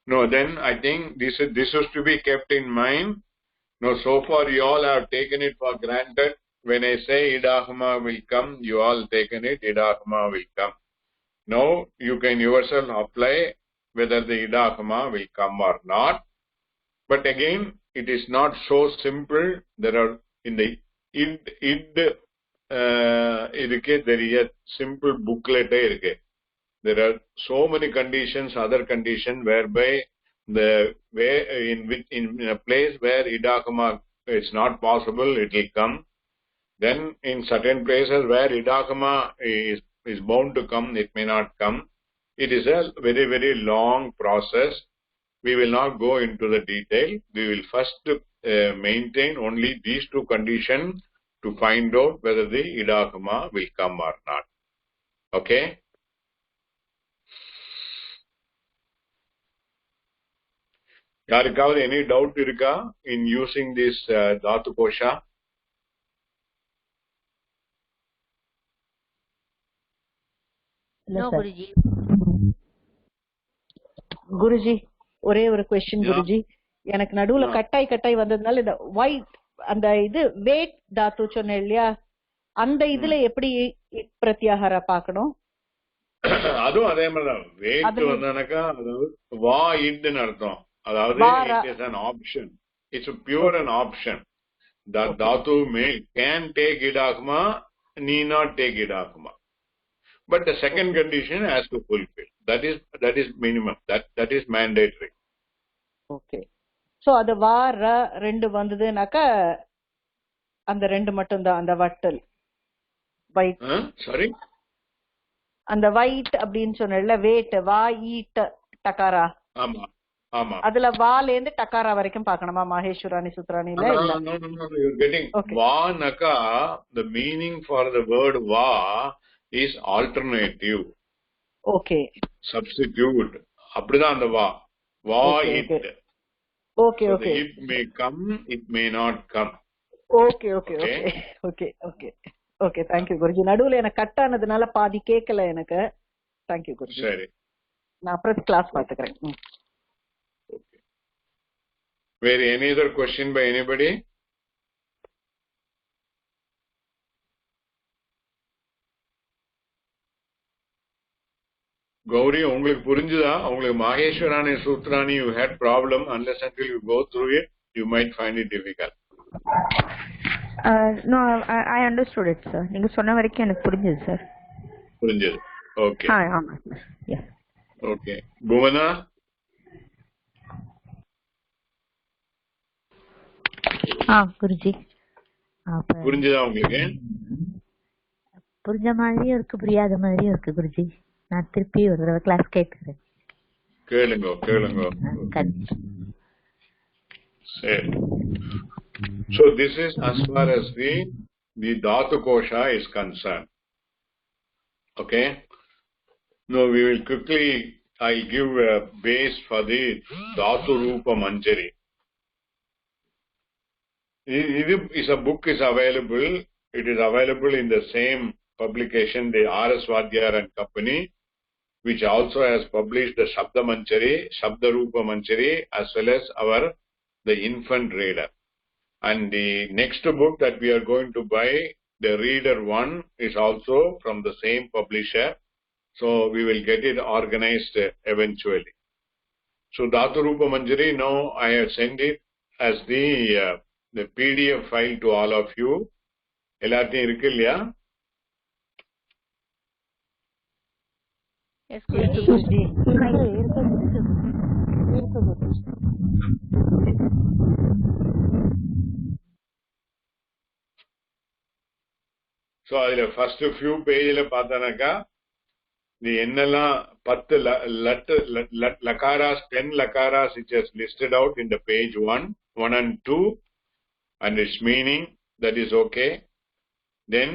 No, then I think this is to be kept in mind. No, so far you all have taken it for granted. When I say idagama will come, you all taken it, idagama will come. Now you can yourself apply whether the idagama will come or not. But again, it is not so simple. There are in the there is a simple booklet. There are so many conditions, other conditions whereby in a place where idagama is not possible, it will come. Then in certain places where idagama is bound to come, it may not come. It is a very, very long process. We will not go into the detail. We will first maintain only these two conditions to find out whether the idagama will come or not. Okay? Yarikavathu any doubt irukka in using this dhatu kosha? No, Guruji. Guruji ஒரே ஒரு question Guruji. எனக்கு நடுவுல கட்டாய் வந்ததுனால இந்த white அந்த இது wired தாத்து சொன்னேன் இல்லையா, அந்த இதுல எப்படி பிரத்யாகார பாக்கணும்? அதுவும் அதே மாதிரிதான். வேட் வந்தானாக்கா அது வா இட்னு அர்த்தம். அதாவது it is an option. It's a pure an option. The dhatu can take idagama, need not take idagama. But the second condition has to fulfill. That is minimum. That is mandatory. Okay. So அது வார ரெண்டு வந்ததுனாக்கா அந்த ரெண்டு மட்டும் தான் அந்த Vattal white. Sorry. அந்த white அப்படின்னு சொன்னல வேட் வா ஈட் டகாரா. ஆமா ஆமா. அதுல வால இருந்து டகாரா வரைக்கும் பார்க்கணுமா மகேஸ்வராணி சுத்ராணில? No, you're getting va naka. The meaning for the word va is alternative. Okay substitute. அப்படிதான் அந்த வா. வா it. Okay So okay the it may come, it may not come. Okay okay okay okay okay okay thank you Guruji. நடுவுல எனக்கு cut ஆனதுனால பாதி கேட்கல எனக்கு. தேங்க்யூ குருஜி. சரி. நான் அப்புறம் கிளாஸ் பாத்துக்கிறேன். Okay. Were any other question by anybody? Gauri, உங்களுக்கு புரிஞ்சுதா? உங்களுக்கு மாகேஸ்வராணி சூத்ராணி you had problem unless until you go through it you might find it difficult. No, I understood it, sir. நீங்க சொன்ன வரைக்கும் எனக்கு புரிஞ்சது சார். புரிஞ்சது. ஓகே. ஆமா. Yeah. ஓகே. புவனா? குருஜி. புரிஞ்சுதா உங்களுக்கு? புரிஞ்ச மாதிரியும் இருக்கு, புரியாத மாதிரியும் இருக்கு குருஜி. நான் திருப்பி ஒரு தடவை கிளாஸ் கேட்கிறேன். கேளுங்க. சரி. So this is as far as the Dhatu Kosha is concerned. Okay. Now we will quickly, I'll give a base for the Dhatu Rupa Manjari. This book is available. It is available in the same publication, the R.S. Vadiyar and Company, which also has published the Shabda Manjari, Shabda Rupa Manjari, as well as the infant reader. And the next book that we are going to buy, the reader 1, is also from the same publisher. So we will get it organized eventually. So Dhatu Rupa Manjari, now I have sent it as the PDF file to all of you. எல்லாத்தையும் இருக்கு இல்லையா? So அதுல first few pageல பார்த்தானாக்கா the என்னெல்லாம் 10 lakaras, 10 lakaras which is listed out in the page 1 and 2 and its meaning, that is okay. Then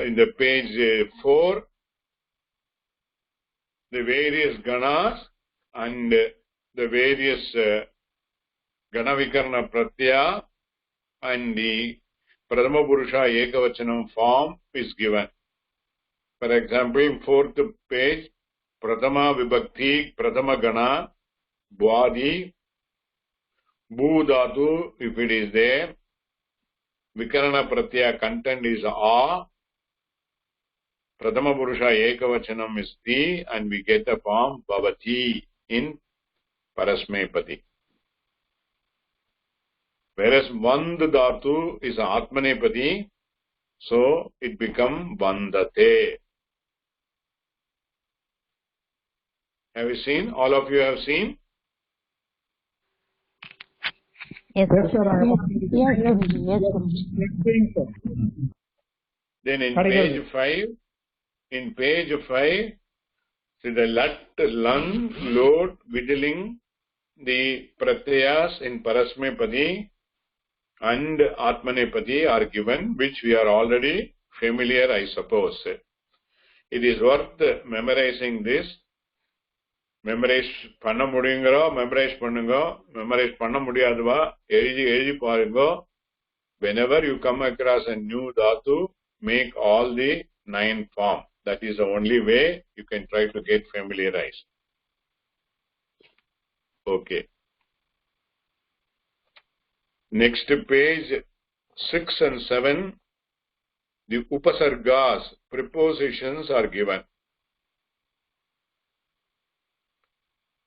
in the page 4, the various ganas and the various ganavikarna pratyaya and the Prathama Purusha Ekavachanam form is given. For example, 4th page, Prathama Vibhakti, Prathama Gana, Bwadi, Bhu Dhatu, if it is there, Vikarana Pratyaya content is A, Prathama Purusha Ekavachanam is Ti, and we get the form Bhavati in Parasmepati. Whereas Vand Dhatu is Atmanepati, so it becomes Vandate. Have you seen? All of you have seen? Yes, sir. Then in page 5, see the Lat, Lan, Lod, Vidiling, the Pratyayas in Parasmepadi and Atmanepadi are given, which we are already familiar, I suppose. It is worth memorizing this. Memorize பண்ண முடியுங்கறோ memorize பண்ணுங்க. memorize பண்ண முடியாதவா எழுதி பாருங்க. Whenever you come across a new dhatu, make all the 9 form. That is the only way you can try to get familiarized. Okay. Next page 6 and 7, the upasargas, prepositions are given.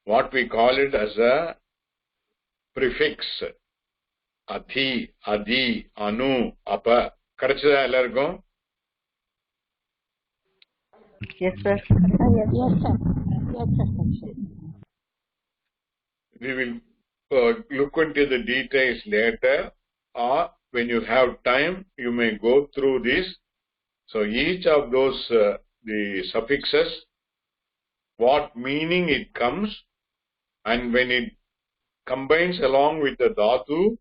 What we call it as a prefix. Athi, Adi, Anu, Apa. Kadachada ellarkum? Yes, sir. We will look into the details later, or when you have time, you may go through this. So each of those, the suffixes, what meaning it comes, and when it combines along with the dhatu,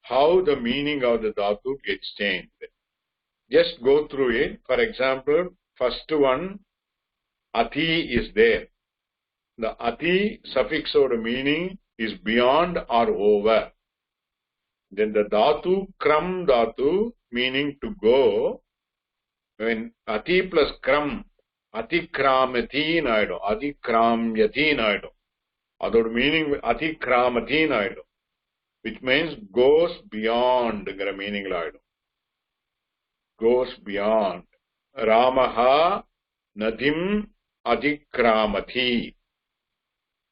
how the meaning of the dhatu gets changed. Just go through it. For example, first one, ati is there. The ati suffix or meaning is beyond or over. Then the dhatu, kram dhatu, meaning to go. When ati plus kram, atikramati naidu, atikramyati naidu. That meaning atikramati naidu, which means goes beyond meaning naidu. Goes beyond. Ramaha nadim adikramati.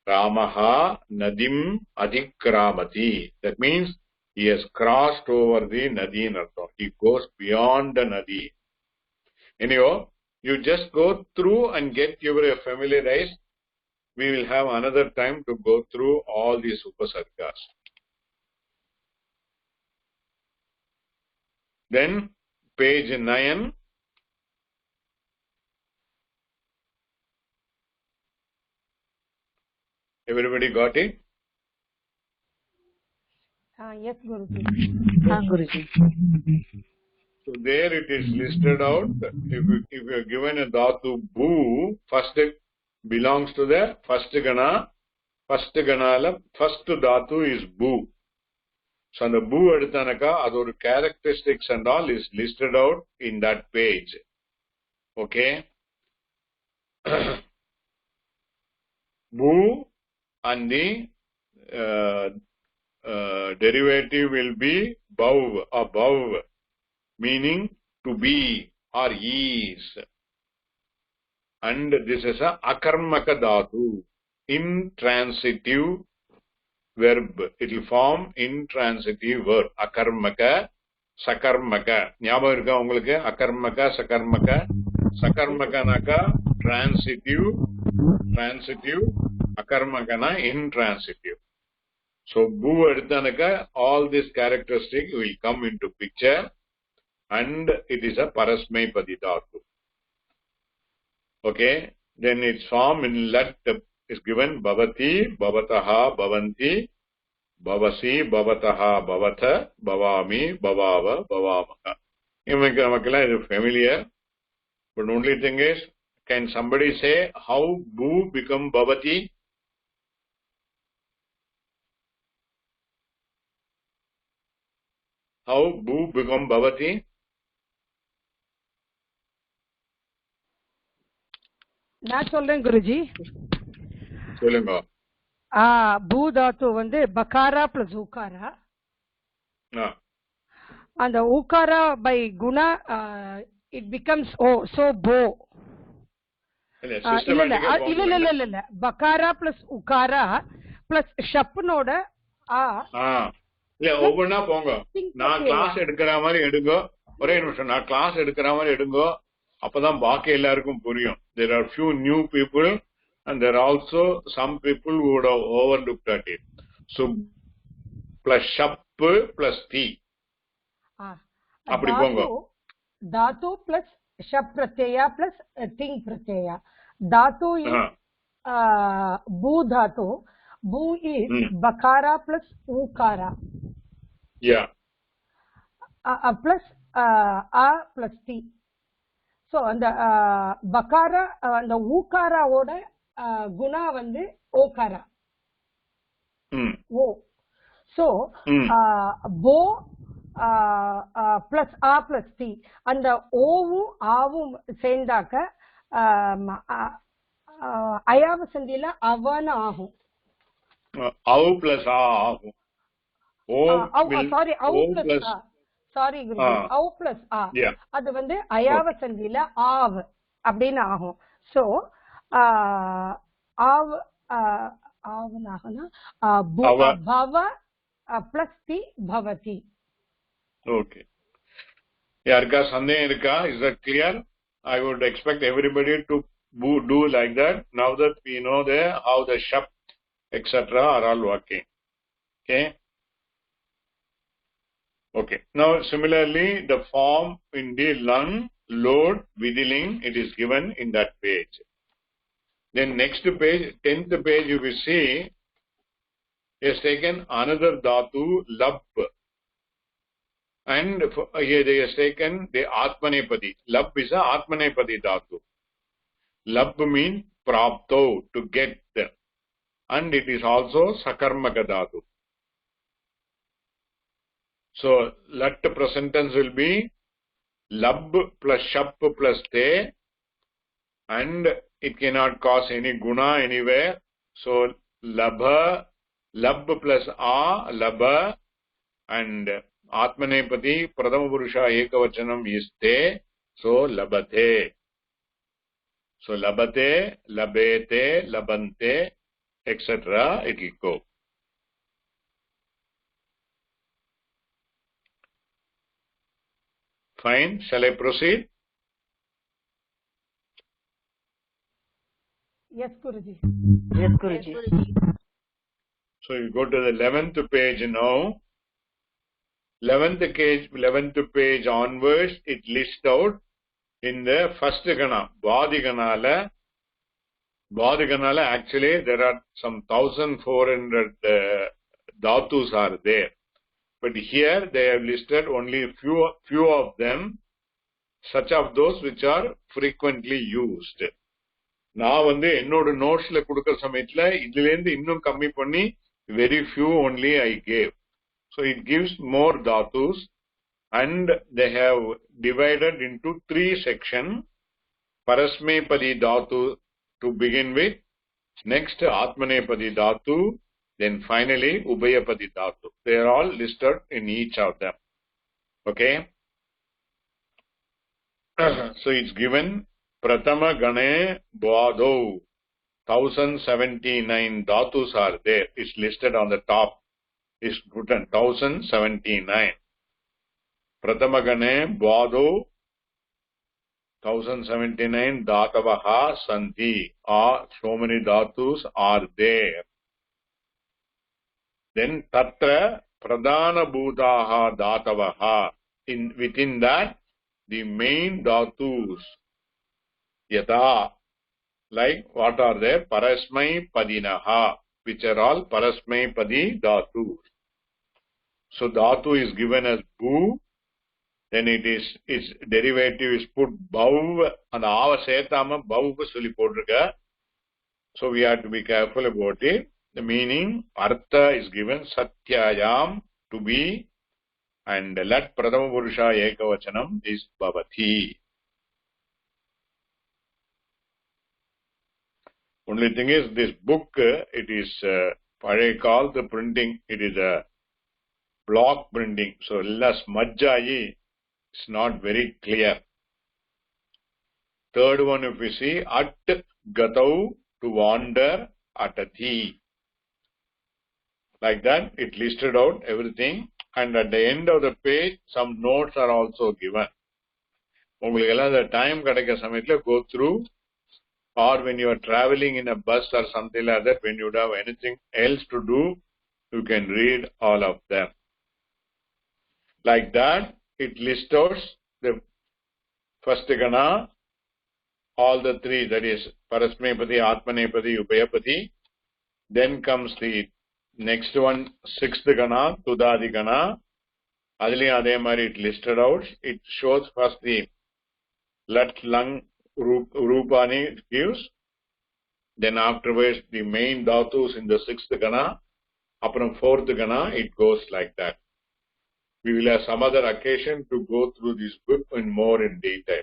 Ramaha nadim adikramati. That means he has crossed over the nadi. He goes beyond the nadi. Anyhow, you just go through and get your familiarized. We will have another time to go through all these upasargas. Then page 9. Everybody got it? Yes, Guruji. Guruji. So there it is listed out. If you are given a dhatu bhu, first belongs to the first gana. First ganala, first dhatu is bhu. So the bhu eduthanaka, adoru characteristics and all is listed out in that page. Okay? Bhu and the derivative will be bhav, above, meaning to be or is. And this is a akarmaka dhatu, intransitive verb. It will form intransitive verb. Akarmaka, sakarmaka. Nyabam irukka ungalku? Akarmaka, sakarmaka. Sakarmaka naka transitive, akarmaka na intransitive. So, bhu eduthanaka, all these characteristics will come into picture, and it is a parasmaipadi dhatu. Okay, then its form in lat is given bhavati, bhavataha, bhavanti, bhavasi, bhavataha, bhavatha, bhavami, bhavava, bhavamaha. Namakala is familiar, but only thing is, can somebody say how bhu become bhavati? How bhu become bhavati? நான் சொல்றேன் குருஜி. சொல்லுங்க. பூ தாத்து வந்து பகாரா plus ஊகாரா. அந்த ஊகாரா by குணா it becomes so bo. இல்ல பகாரா பிளஸ் உகாரா பிளஸ் ஷப்னோட இல்ல ஒவ்வொன்னா போங்க. நான் கிளாஸ் எடுக்கிற மாதிரி எடுங்க. ஒரே நிமிஷம், நான் கிளாஸ் எடுக்கிற மாதிரி எடுங்க. அப்பதான் பாக்கி எல்லாருக்கும் புரியும். There are few new people and there are also some people who would have overlooked at it. So plus shap plus ti. அப்படி போங்க. Dhatu plus shap pratyaya plus ting pratyaya. Dhatu is bhu dhatu. Bhu is bakara plus ukara. Yeah. Plus a plus ti. So அந்த பகாரா அந்த ஊகாராவோட குணா வந்து ஓகாரா. ஓ. So bo plus a plus t, அந்த ஓவும் ஆவும் சேர்ந்தாக்க அயாவ சந்தியில அவன ஆகும். அவ் plus a ஆகும். சாரி அவ் plus a. சாரி குருஜி, அவ் பிளஸ் ஆ, அது வந்து அயாவ சந்தியில ஆவ் அப்படின்னு ஆகும். சோ ஆவ் ஆவனாகனா பவ பிளஸ் தி பவதி. ஓகே, யாருக்கா சந்தேகம் இருக்கா? Is that clear? I would expect everybody to do like that now that we know how the shap etc are all working. Okay. Okay. Now, similarly, the form in the lung, load, vidiling, it is given in that page. Then next page, 10th page, you will see, he has taken another dhatu, lab. And here they has taken the Atmanepadi. Lab is a Atmanepadi dhatu. Lab means prapto, to get. And it is also Sakarmaka dhatu. So, lat present tense will be lab plus shap plus te, and it cannot cause any guna anywhere. So, labha, lab plus a, labha, and Atmanepadi, Pradama Purusha Ekavachanam is te, so labate. So, labate, labete, labante, etc. It will go. Fine. Shall I proceed? Yes, Guruji. Yes, Guruji. So you go to the 11th page now. 11th page onwards, it lists out in the first gana, Vadiganala. Vadiganala, actually, there are some 1,400 dhatus are there. But here they have listed only few of them, such of those which are frequently used. நான் என்னோட நோட்ஸ்ல கொடுக்கிற சமயத்துல இதுல இருந்து இன்னும் கம்மி பண்ணி very few only I gave. So it gives more dhatus, and they have divided into 3 sections. Parasmepadi dhatu to begin with, next Atmanepadi dhatu, then finally Ubhayapadi dhatu. They are all listed in each of them. Okay? So it's given Pratama Gane Bhado. 1079 dhatus are there. It's listed on the top. It's written 1079. Pratama Gane Bhado 1079 dhatavaha santi. So many dhatus are there. Then tatra pradana bhutaha dhatavaha. Within that, the main dhatus. Yata. Like what are there? Parasmai padinaha, which are all Parasmai padi dhatus. So dhatu is given as bhu, then its derivative is put bhav, and ava setama bhav soli podruka. So we have to be careful about it. The meaning, artha is given satyayam, to be, and lat pradama purusha ekavachanam is bhavati. Only thing is, this book, it is, what I call the printing, it is a block printing. So, illa smajjayi, it's not very clear. Third one, if we see, at gatau, to wander, atati. Like that, it listed out everything. And at the end of the page, some notes are also given. Ungalukku the time kadakka samayatla go through. Or when you are traveling in a bus or something like that, when you don't have anything else to do, you can read all of them. Like that, it lists out the first gana, all the 3, that is Parasmepadi, Atmanepadi, Ubhayapadi. Then comes the next one, 6th gana, Tudadi gana. Adli ademari it listed out. It shows first the lat lung Rupani gives, then afterwards the main dhatus in the 6th gana, upon 4th gana, it goes like that. We will have some other occasion to go through this book more in detail.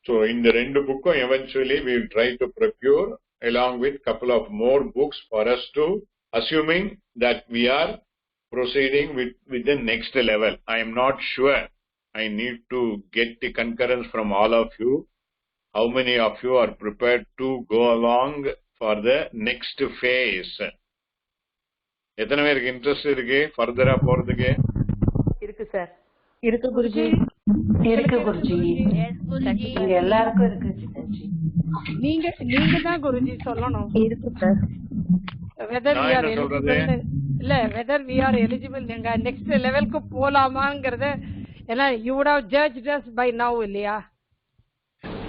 So in the rendu book, eventually we will try to procure along with couple of more books for us to, assuming that we are proceeding with the next level. I am not sure. I need to get the concurrence from all of you. How many of you are prepared to go along for the next phase? எத்தனை பேருக்கு interest இருக்கு ஃபர்தரா போறதுக்கு? இருக்கு sir. இருக்கு குருஜி. இருக்கு குருஜி. எல்லாருக்கும் இருக்கு குருஜி. நீங்க தான் குருஜி சொல்லணும். இருக்கு sir. whether we are eligible இல்ல whether we are eligible நீங்க next லெவலுக்கு போலாமாங்கறத ஏன்னா you would have judged us by now இல்லையா?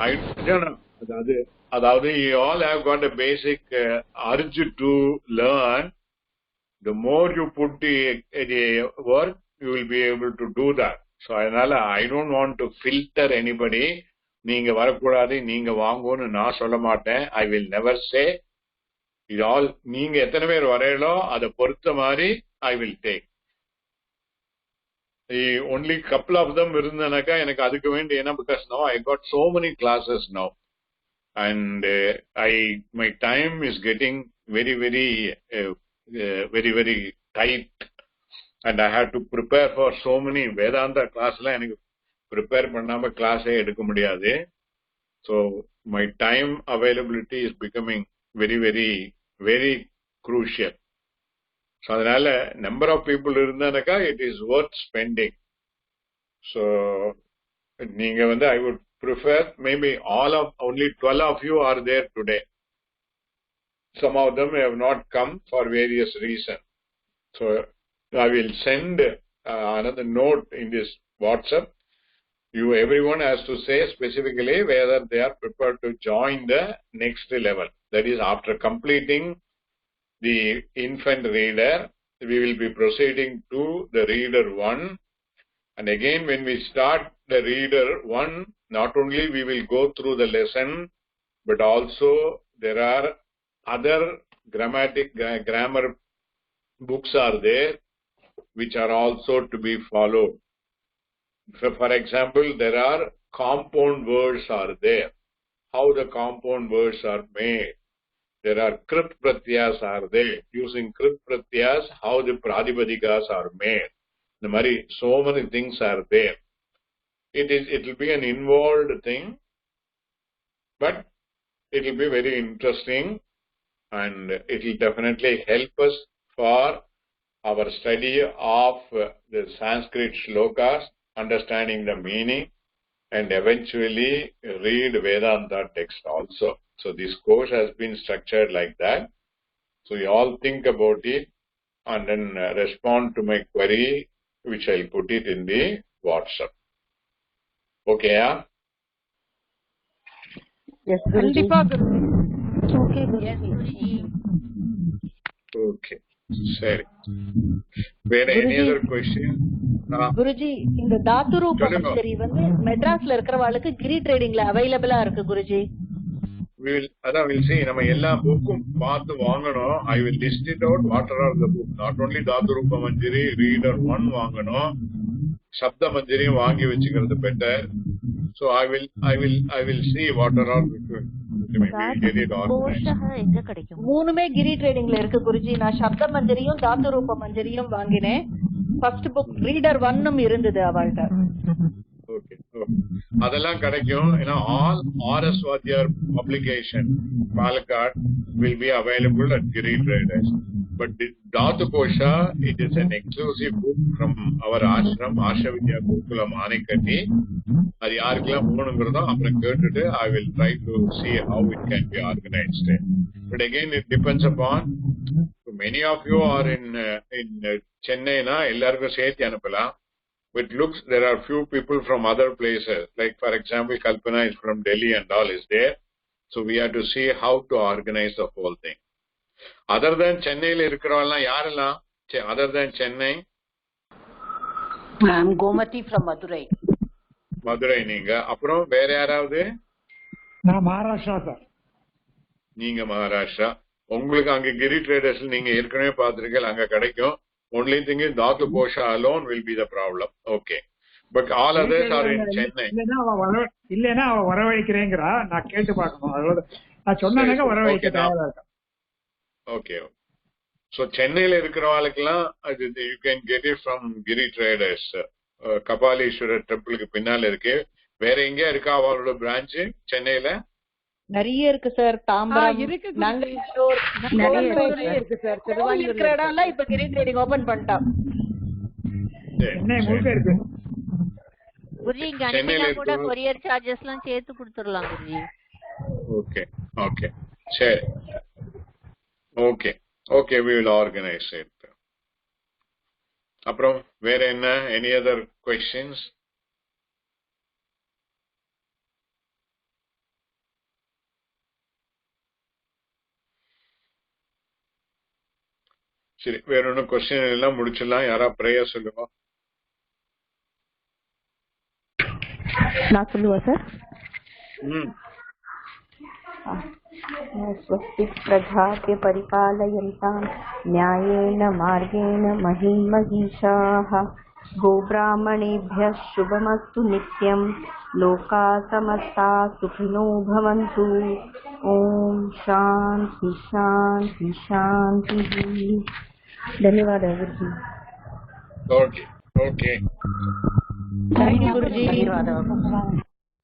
I don't know. அதாவது you all have got a basic urge to learn. the more you put the work, you will be able to do that. So I don't want to filter anybody. நீங்க வரக்கூடாது, நீங்க வாங்கன்னு நான் சொல்ல மாட்டேன். I will never say. இது all நீங்க எத்தனை பேர் வரையலோ அதை பொறுத்த மாதிரி I will take. Only couple of them இருந்தனாக்கா எனக்கு அதுக்கு வேண்டி என்ன, because now I got so many classes now and my time is getting very tight and I have to prepare for so many Vedanta classல எனக்கு prepare பண்ணாம class எடுக்க முடியாது. So my time availability is becoming very crucial. So அதனால number of people இருந்தானக்கா it is worth spending. So நீங்க வந்து I would prefer maybe only 12 of you are there today. Some of them have not come for various reasons. So I will send another note in this WhatsApp. Everyone has to say specifically whether they are prepared to join the next level. That is, after completing the infant reader, we will be proceeding to the reader 1. And again, when we start the reader 1, not only we will go through the lesson, but also there are other grammar books are there, which are also to be followed. For example, there are compound words are there. How the compound words are made. There are krit pratyas are there. Using krit pratyas, how the pradipadikas are made. So many things are there. It will be an involved thing, but it will be very interesting and it will definitely help us for our study of the Sanskrit shlokas, understanding the meaning, and eventually read Vedanta text also. So this course has been structured like that. So you all think about it and then respond to my query, which I'll put it in the WhatsApp. Okay, yeah? Yes, Guruji. Okay. Sorry. Were any other question? Guruji, இந்த தாத்து ரூப மஞ்சரி வந்து மெட்ராஸ்ல இருக்கிறவாளுக்கு கிரி ட்ரேடிங்ல அவைலபிளா இருக்கு Guruji. we'll see. நம்ம எல்லா புக்கும் பார்த்து வாங்கணும். I will list it out what are the book. Not only தாத்து ரூப மஞ்சரி, reader 1 வாங்கணும். சப்த மஞ்சரியும் வாங்கி வச்சுக்கிறது better. So I will see what are all மூணுமே கிரி ட்ரேடிங்ல இருக்கு குருஜி. நான் சப்த மஞ்சரியும் தாத்து ரூப மஞ்சரியும் வாங்கினேன். ஃபர்ஸ்ட் புக் ரீடர் 1 இருந்தது அவள்கிட்ட. ஓகே, அதெல்லாம் கிடைக்கும். all RS Vadyar publication Palakkad will be available at Giri Traders. But the Dhatu Kosha, it is an exclusive book from our ashram, Asha Vidya Gurukula Manikati. அது யாருக்கெல்லாம் போகணுங்கிறதோ அப்புறம் கேட்டுட்டு I will try to see how it can be organized. But again, it depends upon, many of you are in Chennai na, எல்லாருக்கும் சேர்த்து அனுப்பலாம். It looks there are few people from other places. Like for example, Kalpana is from Delhi and all is there. So we have to see how to organize the whole thing. Other than Chennai la irukravalla yarella, other than Chennai? I am Gomati from Madurai. Madurai neenga. Appuram vera yaravudhu? Na Maharashtra sir. Neenga Maharashtra. உங்களுக்கு அங்க கிரி traders நீங்க ஏற்கனவே பார்த்திருக்கீங்க, அங்க கிடைக்கும். Only thing is Dhatu Kosha alone will be the problem. Okay. But all others are in Chennai. இல்லனா அவ வரவைக்கிறேங்கறா, நான் கேட்டு பார்க்கணும். அவ்வளவு நான் சொன்னானேங்க வரவைக்க தயாரா இருக்கேன். Okay. So சென்னையில இருக்கிறவங்களுக்கெல்லாம் you can get it from Giri Traders. Kapaleeswarar டெம்பிளுக்கு பின்னால இருக்கு. வேற எங்க இருக்கா அவரோட பிரான்ச் சென்னையில? நிறைய இருக்கு சார். தாம்பரம் இருக்கு, நாங்கூர் நிறைய இருக்கு சார். திருவாரூர் இருக்கிற இடம்லாம் இப்ப கிரி ட்ரேடிங் ஓபன் பண்ணிட்டான். சென்னை முழுக்க இருக்கு குருஜி. இங்க அனுப்பினா கூட கொரியர் சார்ஜஸ் எல்லாம் சேர்த்து கொடுத்துறலாம் குருஜி. ஓகே ஓகே சரி. Okay okay, we will organize it. அப்புறம் வேற என்ன? any other questions? சரி, வேற ஒன்னும் கொஸ்டின் எல்லாம் முடிச்சிடலாம். யாரா பிரேயர் சொல்லுவா? நான் சொல்லுவா சார். स्वस्ति प्रजाभ्य परिपालयन्तां न्यायेन मार्गेण महीं महीषाः गोब्राह्मणेभ्यः शुभमस्तु नित्यं लोकाः समस्ताः सुखिनो भवन्तु. ओम शांति शांति शांति. धन्यवाद गुरुजी. ओके ओके, थैंक यू गुरुजी. ಧನ್ಯವಾದ.